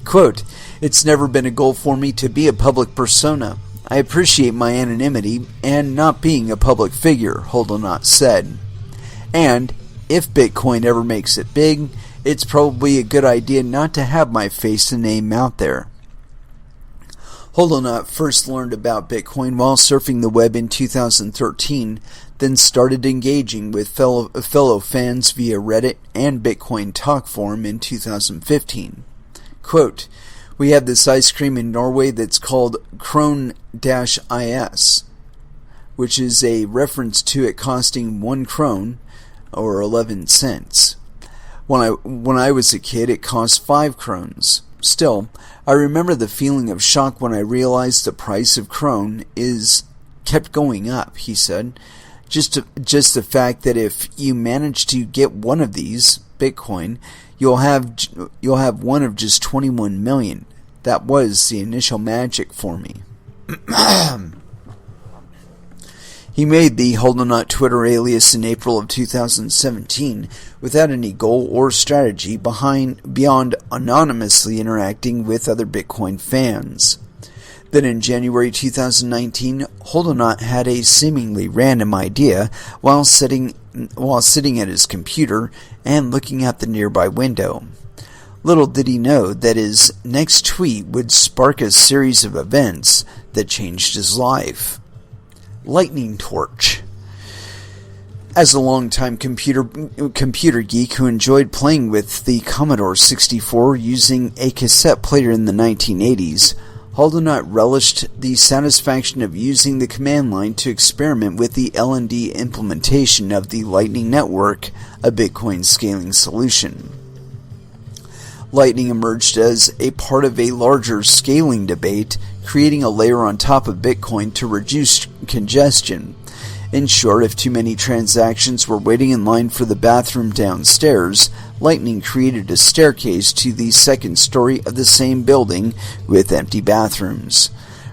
Speaker 1: Quote, "It's never been a goal for me to be a public persona. I appreciate my anonymity and not being a public figure," Holdonaut said. And if Bitcoin ever makes it big, it's probably a good idea not to have my face and name out there. Holdonaut first learned about Bitcoin while surfing the web in 2013, then started engaging with fellow fans via Reddit and Bitcoin Talk Forum in 2015. Quote, "We have this ice cream in Norway that's called Krone-is, which is a reference to it costing 1 krone, or 11 cents. When I was a kid, it cost 5 krones. Still, I remember the feeling of shock when I realized the price of krone kept going up," he said. Just the fact that if you manage to get one of these, Bitcoin, you'll have one of just 21 million. That was the initial magic for me. He made the Holdonaut Twitter alias in April of 2017 without any goal or strategy beyond anonymously interacting with other Bitcoin fans. Then in January 2019, Holdonaut had a seemingly random idea while sitting at his computer and looking out the nearby window. Little did he know that his next tweet would spark a series of events that changed his life. Lightning torch. As a longtime computer geek who enjoyed playing with the Commodore 64 using a cassette player in the 1980s, Holdonaut relished the satisfaction of using the command line to experiment with the L&D implementation of the Lightning Network, a Bitcoin scaling solution. Lightning emerged as a part of a larger scaling debate, creating a layer on top of Bitcoin to reduce congestion. In short, if too many transactions were waiting in line for the bathroom downstairs, Lightning created a staircase to the second story of the same building with empty bathrooms.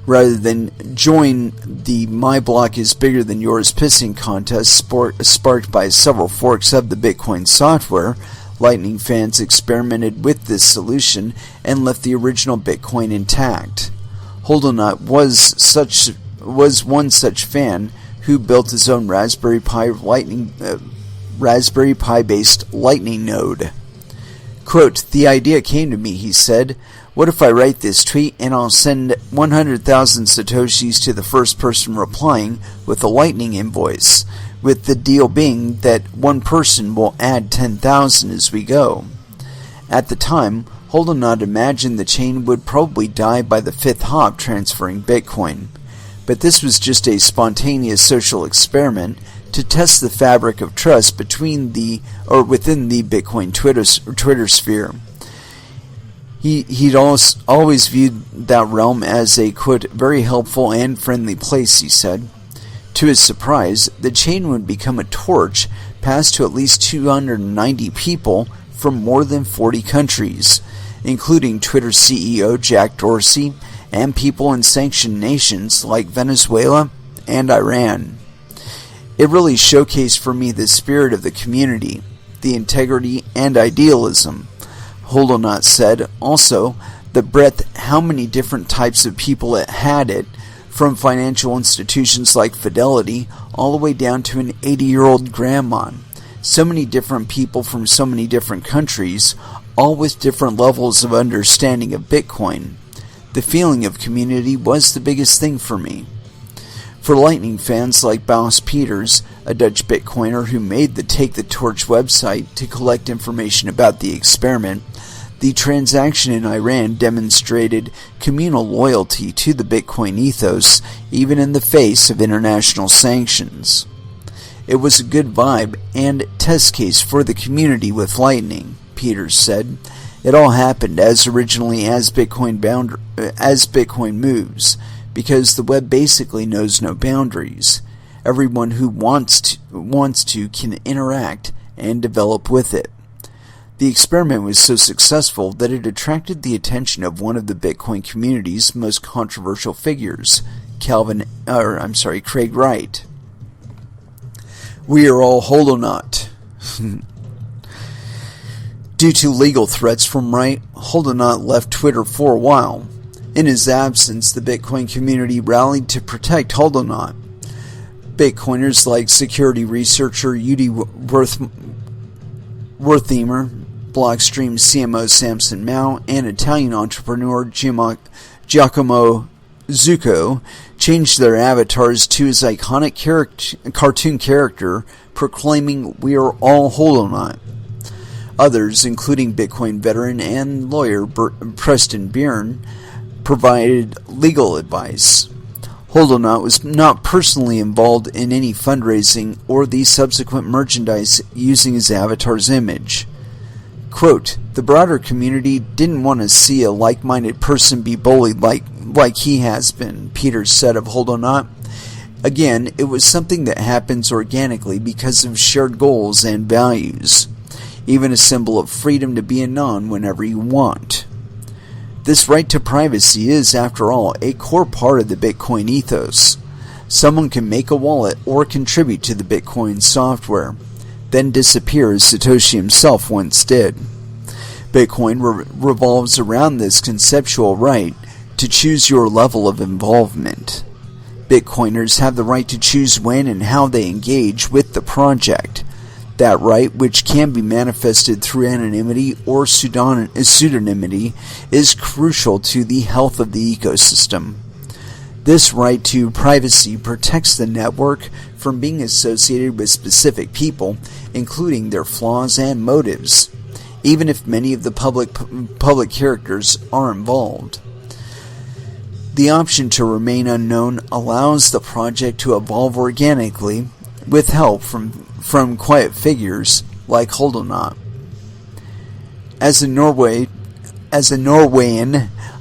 Speaker 1: Rather than join the My Block is Bigger Than Yours pissing contest sparked by several forks of the Bitcoin software, Lightning fans experimented with this solution and left the original Bitcoin intact. Holdonaut was one such fan who built his own Raspberry Pi Raspberry Pi-based Lightning node. Quote, "The idea came to me," he said. "What if I write this tweet and I'll send 100,000 Satoshis to the first person replying with a Lightning invoice, with the deal being that one person will add 10,000 as we go." At the time, Holdonot imagined the chain would probably die by the fifth hop transferring Bitcoin. But this was just a spontaneous social experiment to test the fabric of trust within the Bitcoin Twitter sphere. He'd always viewed that realm as a, quote, "very helpful and friendly place," he said. To his surprise, the chain would become a torch passed to at least 290 people from more than 40 countries, including Twitter CEO Jack Dorsey and people in sanctioned nations like Venezuela and Iran. "It really showcased for me the spirit of the community, the integrity and idealism," Holdonot said. Also, the breadth, how many different types of people it had, from financial institutions like Fidelity all the way down to an 80-year-old grandma. So many different people from so many different countries, all with different levels of understanding of Bitcoin. The feeling of community was the biggest thing for me. For Lightning fans like Baus Peters, a Dutch Bitcoiner who made the Take the Torch website to collect information about the experiment, the transaction in Iran demonstrated communal loyalty to the Bitcoin ethos, even in the face of international sanctions. "It was a good vibe and test case for the community with Lightning," Peters said. "It all happened as originally as Bitcoin moves, because the web basically knows no boundaries. Everyone who wants to can interact and develop with it." The experiment was so successful that it attracted the attention of one of the Bitcoin community's most controversial figures, Craig Wright. "We are all Holdonot." Due to legal threats from Wright, Holdonot left Twitter for a while. In his absence, the Bitcoin community rallied to protect Holdonot. Bitcoiners like security researcher Udi Wertheimer, Blockstream CMO Samson Mao, and Italian entrepreneur Giacomo Zucco changed their avatars to his iconic cartoon character, proclaiming, "We are all Holdonot." Others, including Bitcoin veteran and lawyer Preston Byrne, provided legal advice. Holdonot was not personally involved in any fundraising or the subsequent merchandise using his avatar's image. Quote, "The broader community didn't want to see a like-minded person be bullied like he has been," Peters said of Holdonot. "Again, it was something that happens organically because of shared goals and values. Even a symbol of freedom to be anon whenever you want." This right to privacy is, after all, a core part of the Bitcoin ethos. Someone can make a wallet or contribute to the Bitcoin software, then disappear as Satoshi himself once did. Bitcoin revolves around this conceptual right to choose your level of involvement. Bitcoiners have the right to choose when and how they engage with the project. That right, which can be manifested through anonymity or pseudonymity, is crucial to the health of the ecosystem. This right to privacy protects the network from being associated with specific people, including their flaws and motives, even if many of the public characters are involved. The option to remain unknown allows the project to evolve organically with help from quiet figures like Holdonot. As a Norwegian,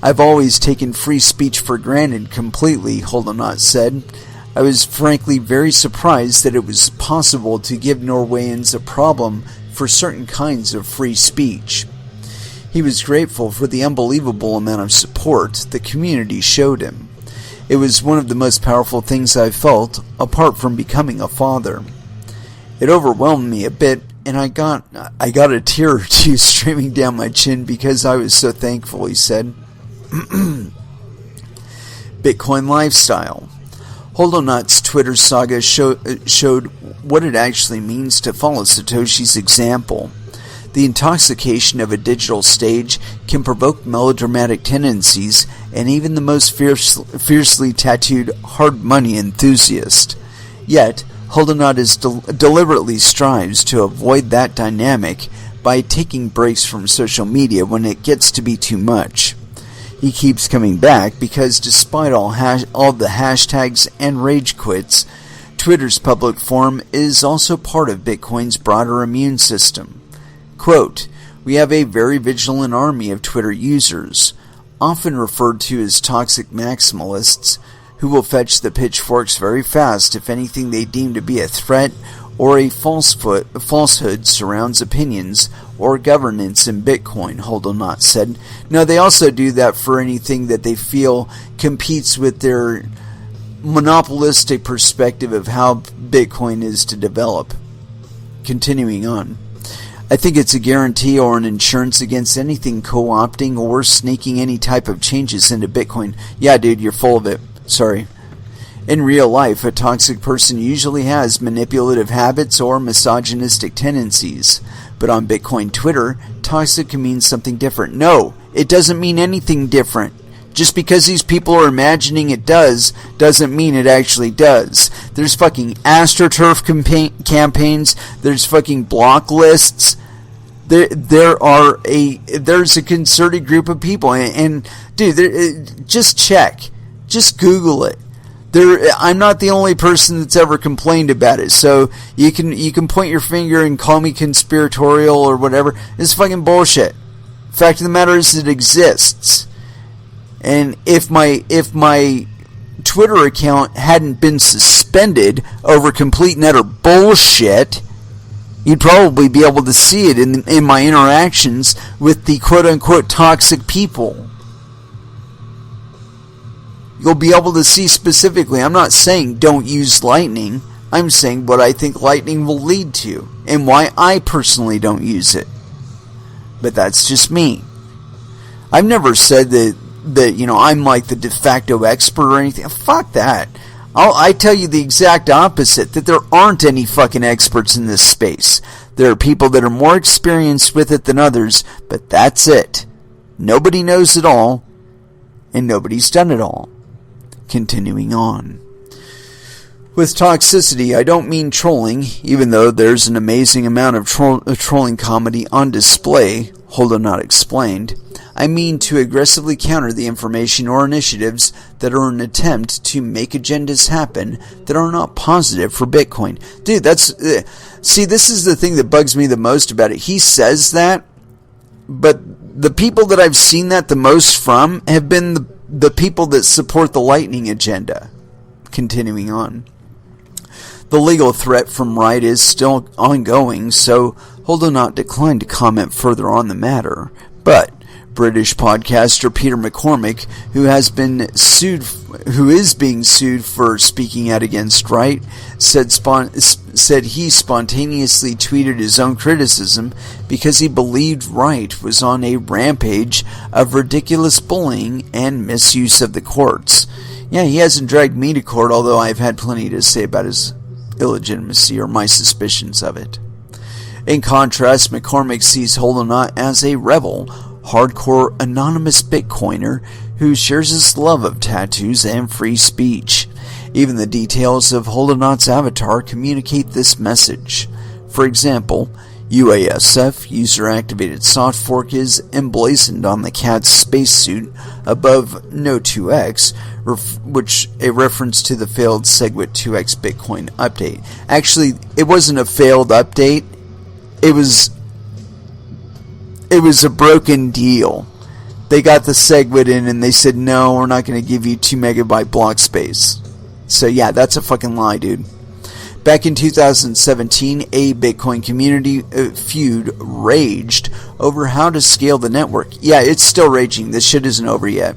Speaker 1: I've always taken free speech for granted completely, Holdonot said. I was frankly very surprised that it was possible to give Norwegians a problem for certain kinds of free speech. He was grateful for the unbelievable amount of support the community showed him. It was one of the most powerful things I've felt, apart from becoming a father. It overwhelmed me a bit, and I got a tear or two streaming down my chin because I was so thankful, he said. Bitcoin lifestyle. HoloNaut's Twitter saga showed what it actually means to follow Satoshi's example. The intoxication of a digital stage can provoke melodramatic tendencies and even the most fiercely tattooed hard money enthusiast. Yet, HoloNaut deliberately strives to avoid that dynamic by taking breaks from social media when it gets to be too much. He keeps coming back because despite all the hashtags and rage quits, Twitter's public forum is also part of Bitcoin's broader immune system. Quote, "We have a very vigilant army of Twitter users, often referred to as toxic maximalists, who will fetch the pitchforks very fast if anything they deem to be a threat or a falsehood surrounds opinions or governance in Bitcoin," HoloNaut said. No, they also do that for anything that they feel competes with their monopolistic perspective of how Bitcoin is to develop. Continuing on. "I think it's a guarantee or an insurance against anything co-opting or sneaking any type of changes into Bitcoin." Yeah, dude, you're full of it. Sorry. "In real life, a toxic person usually has manipulative habits or misogynistic tendencies. But on Bitcoin Twitter, toxic can mean something different." No, it doesn't mean anything different. Just because these people are imagining it does, doesn't mean it actually does. There's fucking AstroTurf campaigns. There's fucking block lists. There's a concerted group of people, and dude, just check, just Google it. I'm not the only person that's ever complained about it, so you can point your finger and call me conspiratorial or whatever. It's fucking bullshit. Fact of the matter is, it exists. And if my Twitter account hadn't been suspended over complete and utter bullshit, you'd probably be able to see it in my interactions with the quote-unquote toxic people. You'll be able to see specifically. I'm not saying don't use Lightning. I'm saying what I think Lightning will lead to and why I personally don't use it. But that's just me. I've never said that I'm like the de facto expert or anything. Fuck that. I tell you the exact opposite, that there aren't any fucking experts in this space. There are people that are more experienced with it than others, but that's it. Nobody knows it all, and nobody's done it all. Continuing on. With toxicity, I don't mean trolling, even though there's an amazing amount of trolling comedy on display, HoloNaut explained. I mean to aggressively counter the information or initiatives that are an attempt to make agendas happen that are not positive for Bitcoin. Dude, see, this is the thing that bugs me the most about it. He says that, but the people that I've seen that the most from have been the people that support the Lightning agenda. Continuing on. The legal threat from Wright is still ongoing, so HoloNaut declined to comment further on the matter. But British podcaster Peter McCormick, who is being sued for speaking out against Wright, said he spontaneously tweeted his own criticism because he believed Wright was on a rampage of ridiculous bullying and misuse of the courts. Yeah, he hasn't dragged me to court, although I've had plenty to say about his illegitimacy or my suspicions of it. In contrast, McCormick sees HoloNaut as a rebel, hardcore anonymous Bitcoiner who shares his love of tattoos and free speech. Even the details of HoloNaut's avatar communicate this message. For example, UASF, user-activated soft fork, is emblazoned on the cat's spacesuit above No2X, which a reference to the failed SegWit 2X Bitcoin update. Actually, it wasn't a failed update. It was a broken deal. They got the SegWit in and they said, no, we're not going to give you 2 megabyte block space. So yeah, that's a fucking lie, dude. Back in 2017, a Bitcoin community feud raged over how to scale the network. Yeah, it's still raging. This shit isn't over yet.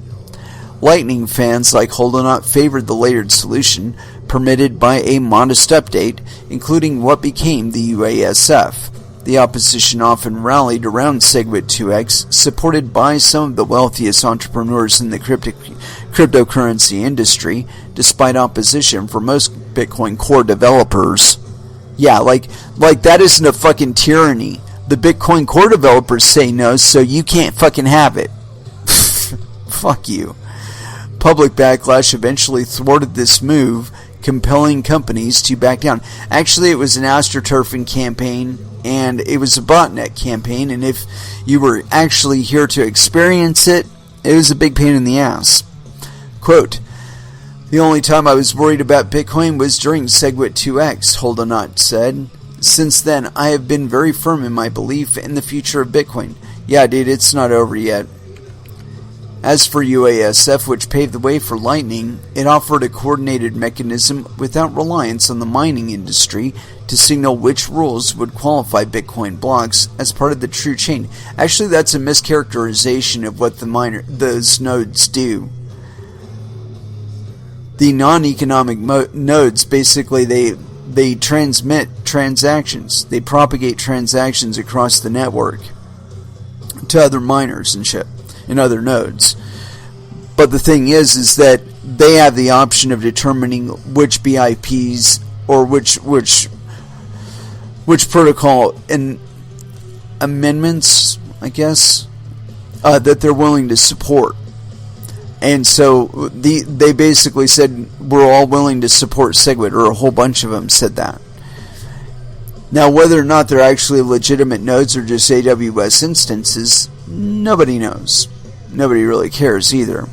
Speaker 1: Lightning fans like HoloNaut favored the layered solution, permitted by a modest update, including what became the UASF. The opposition often rallied around SegWit2x, supported by some of the wealthiest entrepreneurs in the cryptocurrency industry, despite opposition from most Bitcoin core developers. Yeah, like that isn't a fucking tyranny. The Bitcoin core developers say no, so you can't fucking have it. Fuck you. Public backlash eventually thwarted this move, compelling companies to back down. Actually, it was an astroturfing campaign, and it was a botnet campaign, and if you were actually here to experience it, it was a big pain in the ass. Quote, "The only time I was worried about Bitcoin was during SegWit2x, Holdonaut said. Since then, I have been very firm in my belief in the future of Bitcoin. Yeah, dude, it's not over yet." As for UASF, which paved the way for Lightning, it offered a coordinated mechanism without reliance on the mining industry to signal which rules would qualify Bitcoin blocks as part of the true chain. Actually, that's a mischaracterization of what those nodes do. The non-economic nodes, basically, they transmit transactions. They propagate transactions across the network to other miners and shit, and other nodes. But the thing is that they have the option of determining which BIPs or which protocol and amendments, I guess, that they're willing to support. And so they basically said, we're all willing to support SegWit, or a whole bunch of them said that. Now, whether or not they're actually legitimate nodes or just AWS instances, nobody knows. Nobody really cares either.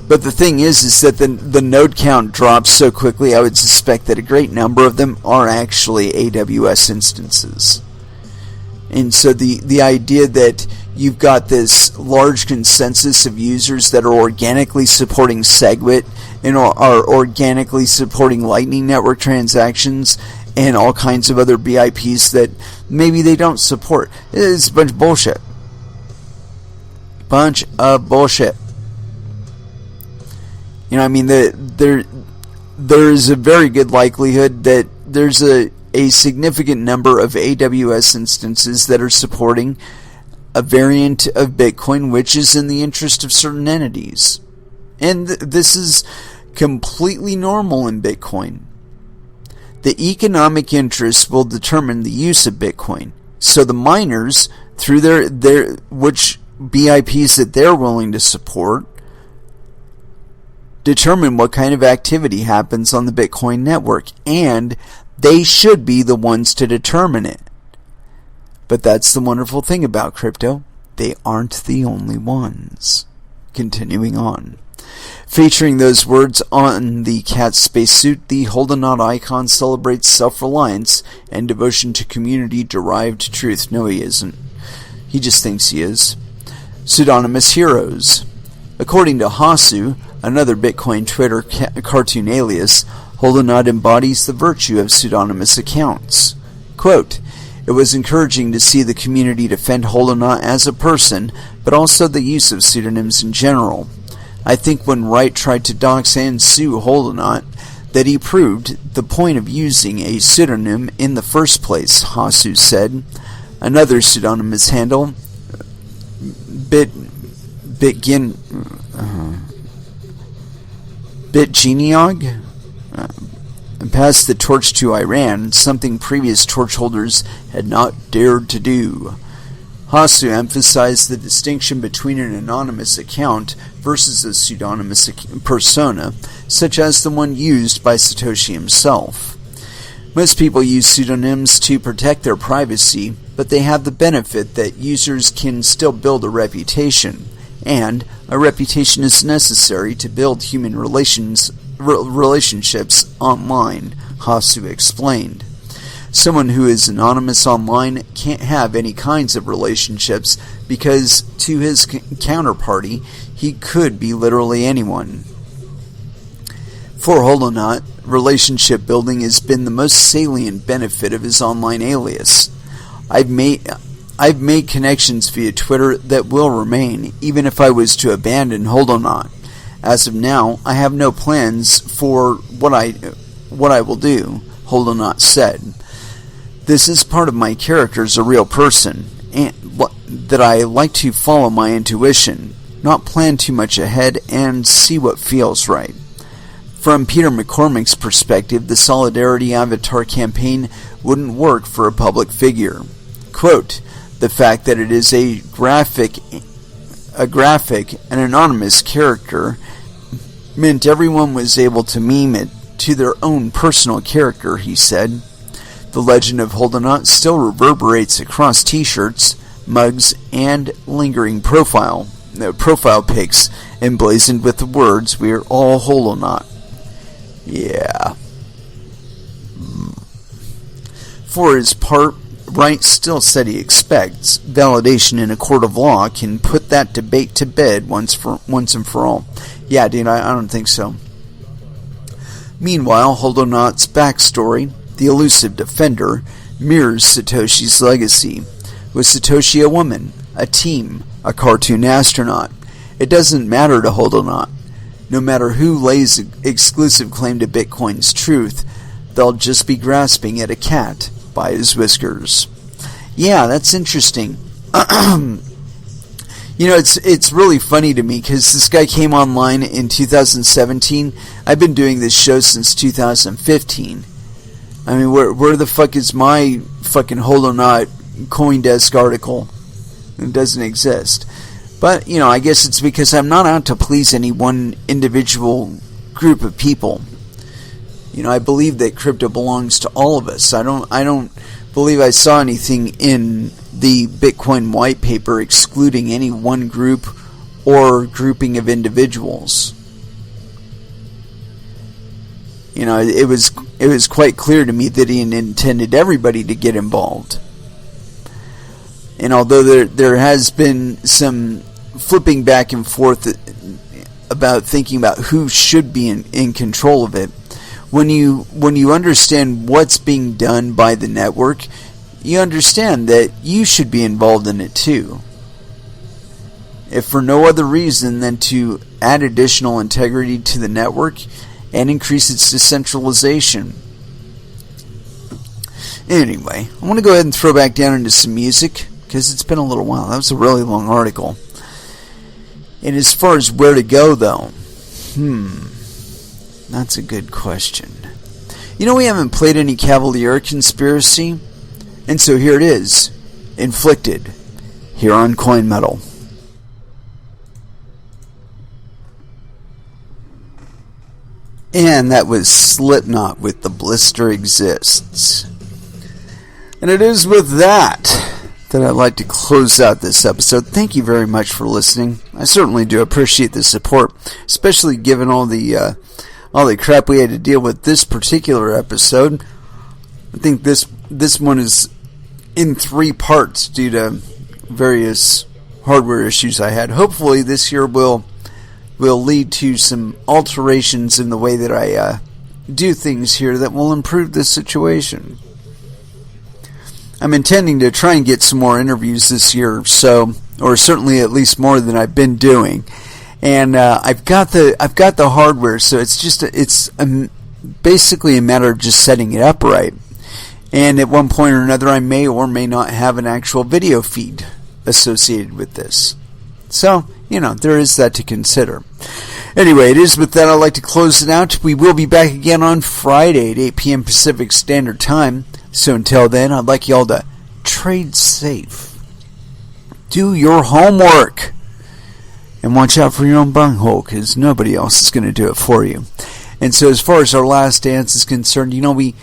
Speaker 1: But the thing is that the node count drops so quickly, I would suspect that a great number of them are actually AWS instances. And so the idea that you've got this large consensus of users that are organically supporting SegWit and are organically supporting Lightning Network transactions and all kinds of other BIPs that maybe they don't support, it's a bunch of bullshit. Bunch of bullshit. You know, I mean, there's a very good likelihood that there's a significant number of AWS instances that are supporting a variant of Bitcoin which is in the interest of certain entities. And this is completely normal in Bitcoin. The economic interest will determine the use of Bitcoin. So the miners, through their which BIPs that they're willing to support, determine what kind of activity happens on the Bitcoin network, and they should be the ones to determine it. But that's the wonderful thing about crypto. They aren't the only ones. Continuing on. Featuring those words on the cat spacesuit, the Holdonaut icon celebrates self-reliance and devotion to community-derived truth. No, he isn't. He just thinks he is. Pseudonymous heroes. According to Hasu, another Bitcoin Twitter cartoon alias, Holdonaut embodies the virtue of pseudonymous accounts. Quote, "It was encouraging to see the community defend Holdonaut as a person, but also the use of pseudonyms in general. I think when Wright tried to dox and sue Holdonaut, that he proved the point of using a pseudonym in the first place," Hasu said. Another pseudonymous handle, Bitgeneog, passed the torch to Iran, something previous torch holders had not dared to do. Hasu emphasized the distinction between an anonymous account versus a pseudonymous persona, such as the one used by Satoshi himself. Most people use pseudonyms to protect their privacy, but they have the benefit that users can still build a reputation, and a reputation is necessary to build human relationships online, Hasu explained. Someone who is anonymous online can't have any kinds of relationships because to his counterparty, he could be literally anyone. For Holdonaut, relationship building has been the most salient benefit of his online alias. I've made connections via Twitter that will remain, even if I was to abandon Holdonaut. As of now, I have no plans for what I will do, Holdonaut said. This is part of my character as a real person, and that I like to follow my intuition, not plan too much ahead, and see what feels right. From Peter McCormick's perspective, the Solidarity Avatar campaign wouldn't work for a public figure. Quote, the fact that it is a graphic and anonymous character meant everyone was able to meme it to their own personal character, he said. The legend of Holdonaut still reverberates across t-shirts, mugs, and lingering profile pics emblazoned with the words, "We're all Holdonaut." Yeah. For his part, Wright still said he expects validation in a court of law can put that debate to bed once and for all. Yeah, dude, I don't think so. Meanwhile, Holdonaut's backstory, the elusive defender, mirrors Satoshi's legacy. Was Satoshi a woman, a team, a cartoon astronaut? It doesn't matter to Holdonaut. No matter who lays exclusive claim to Bitcoin's truth, they'll just be grasping at a cat by his whiskers. Yeah, that's interesting. It's really funny to me because this guy came online in 2017. I've been doing this show since 2015. I mean, where the fuck is my fucking Holdonaut CoinDesk article? It doesn't exist. But, I guess it's because I'm not out to please any one individual group of people. I believe that crypto belongs to all of us. I don't believe I saw anything in the Bitcoin white paper excluding any one group or grouping of individuals. It was quite clear to me that he intended everybody to get involved. And although there has been some flipping back and forth about thinking about who should be in control of it, when you understand what's being done by the network, you understand that you should be involved in it too. If for no other reason than to add additional integrity to the network and increase its decentralization. Anyway, I want to go ahead and throw back down into some music because it's been a little while. That was a really long article. And as far as where to go, though, that's a good question. We haven't played any Cavalier Conspiracy, and so here it is, Inflicted, here on Coin Metal. And that was Slipknot with The Blister Exists. And it is with that I'd like to close out this episode. Thank you very much for listening. I certainly do appreciate the support, especially given all the crap we had to deal with this particular episode. I think this one is in 3 parts due to various hardware issues I had. Hopefully this year will lead to some alterations in the way that I do things here that will improve the situation. I'm intending to try and get some more interviews this year, or certainly at least more than I've been doing. And I've got the hardware, so it's basically a matter of just setting it up right. And at one point or another, I may or may not have an actual video feed associated with this. So, there is that to consider. Anyway, it is with that I'd like to close it out. We will be back again on Friday at 8 p.m. Pacific Standard Time. So until then, I'd like y'all to trade safe. Do your homework. And watch out for your own bunghole, because nobody else is going to do it for you. And so as far as our last dance is concerned, we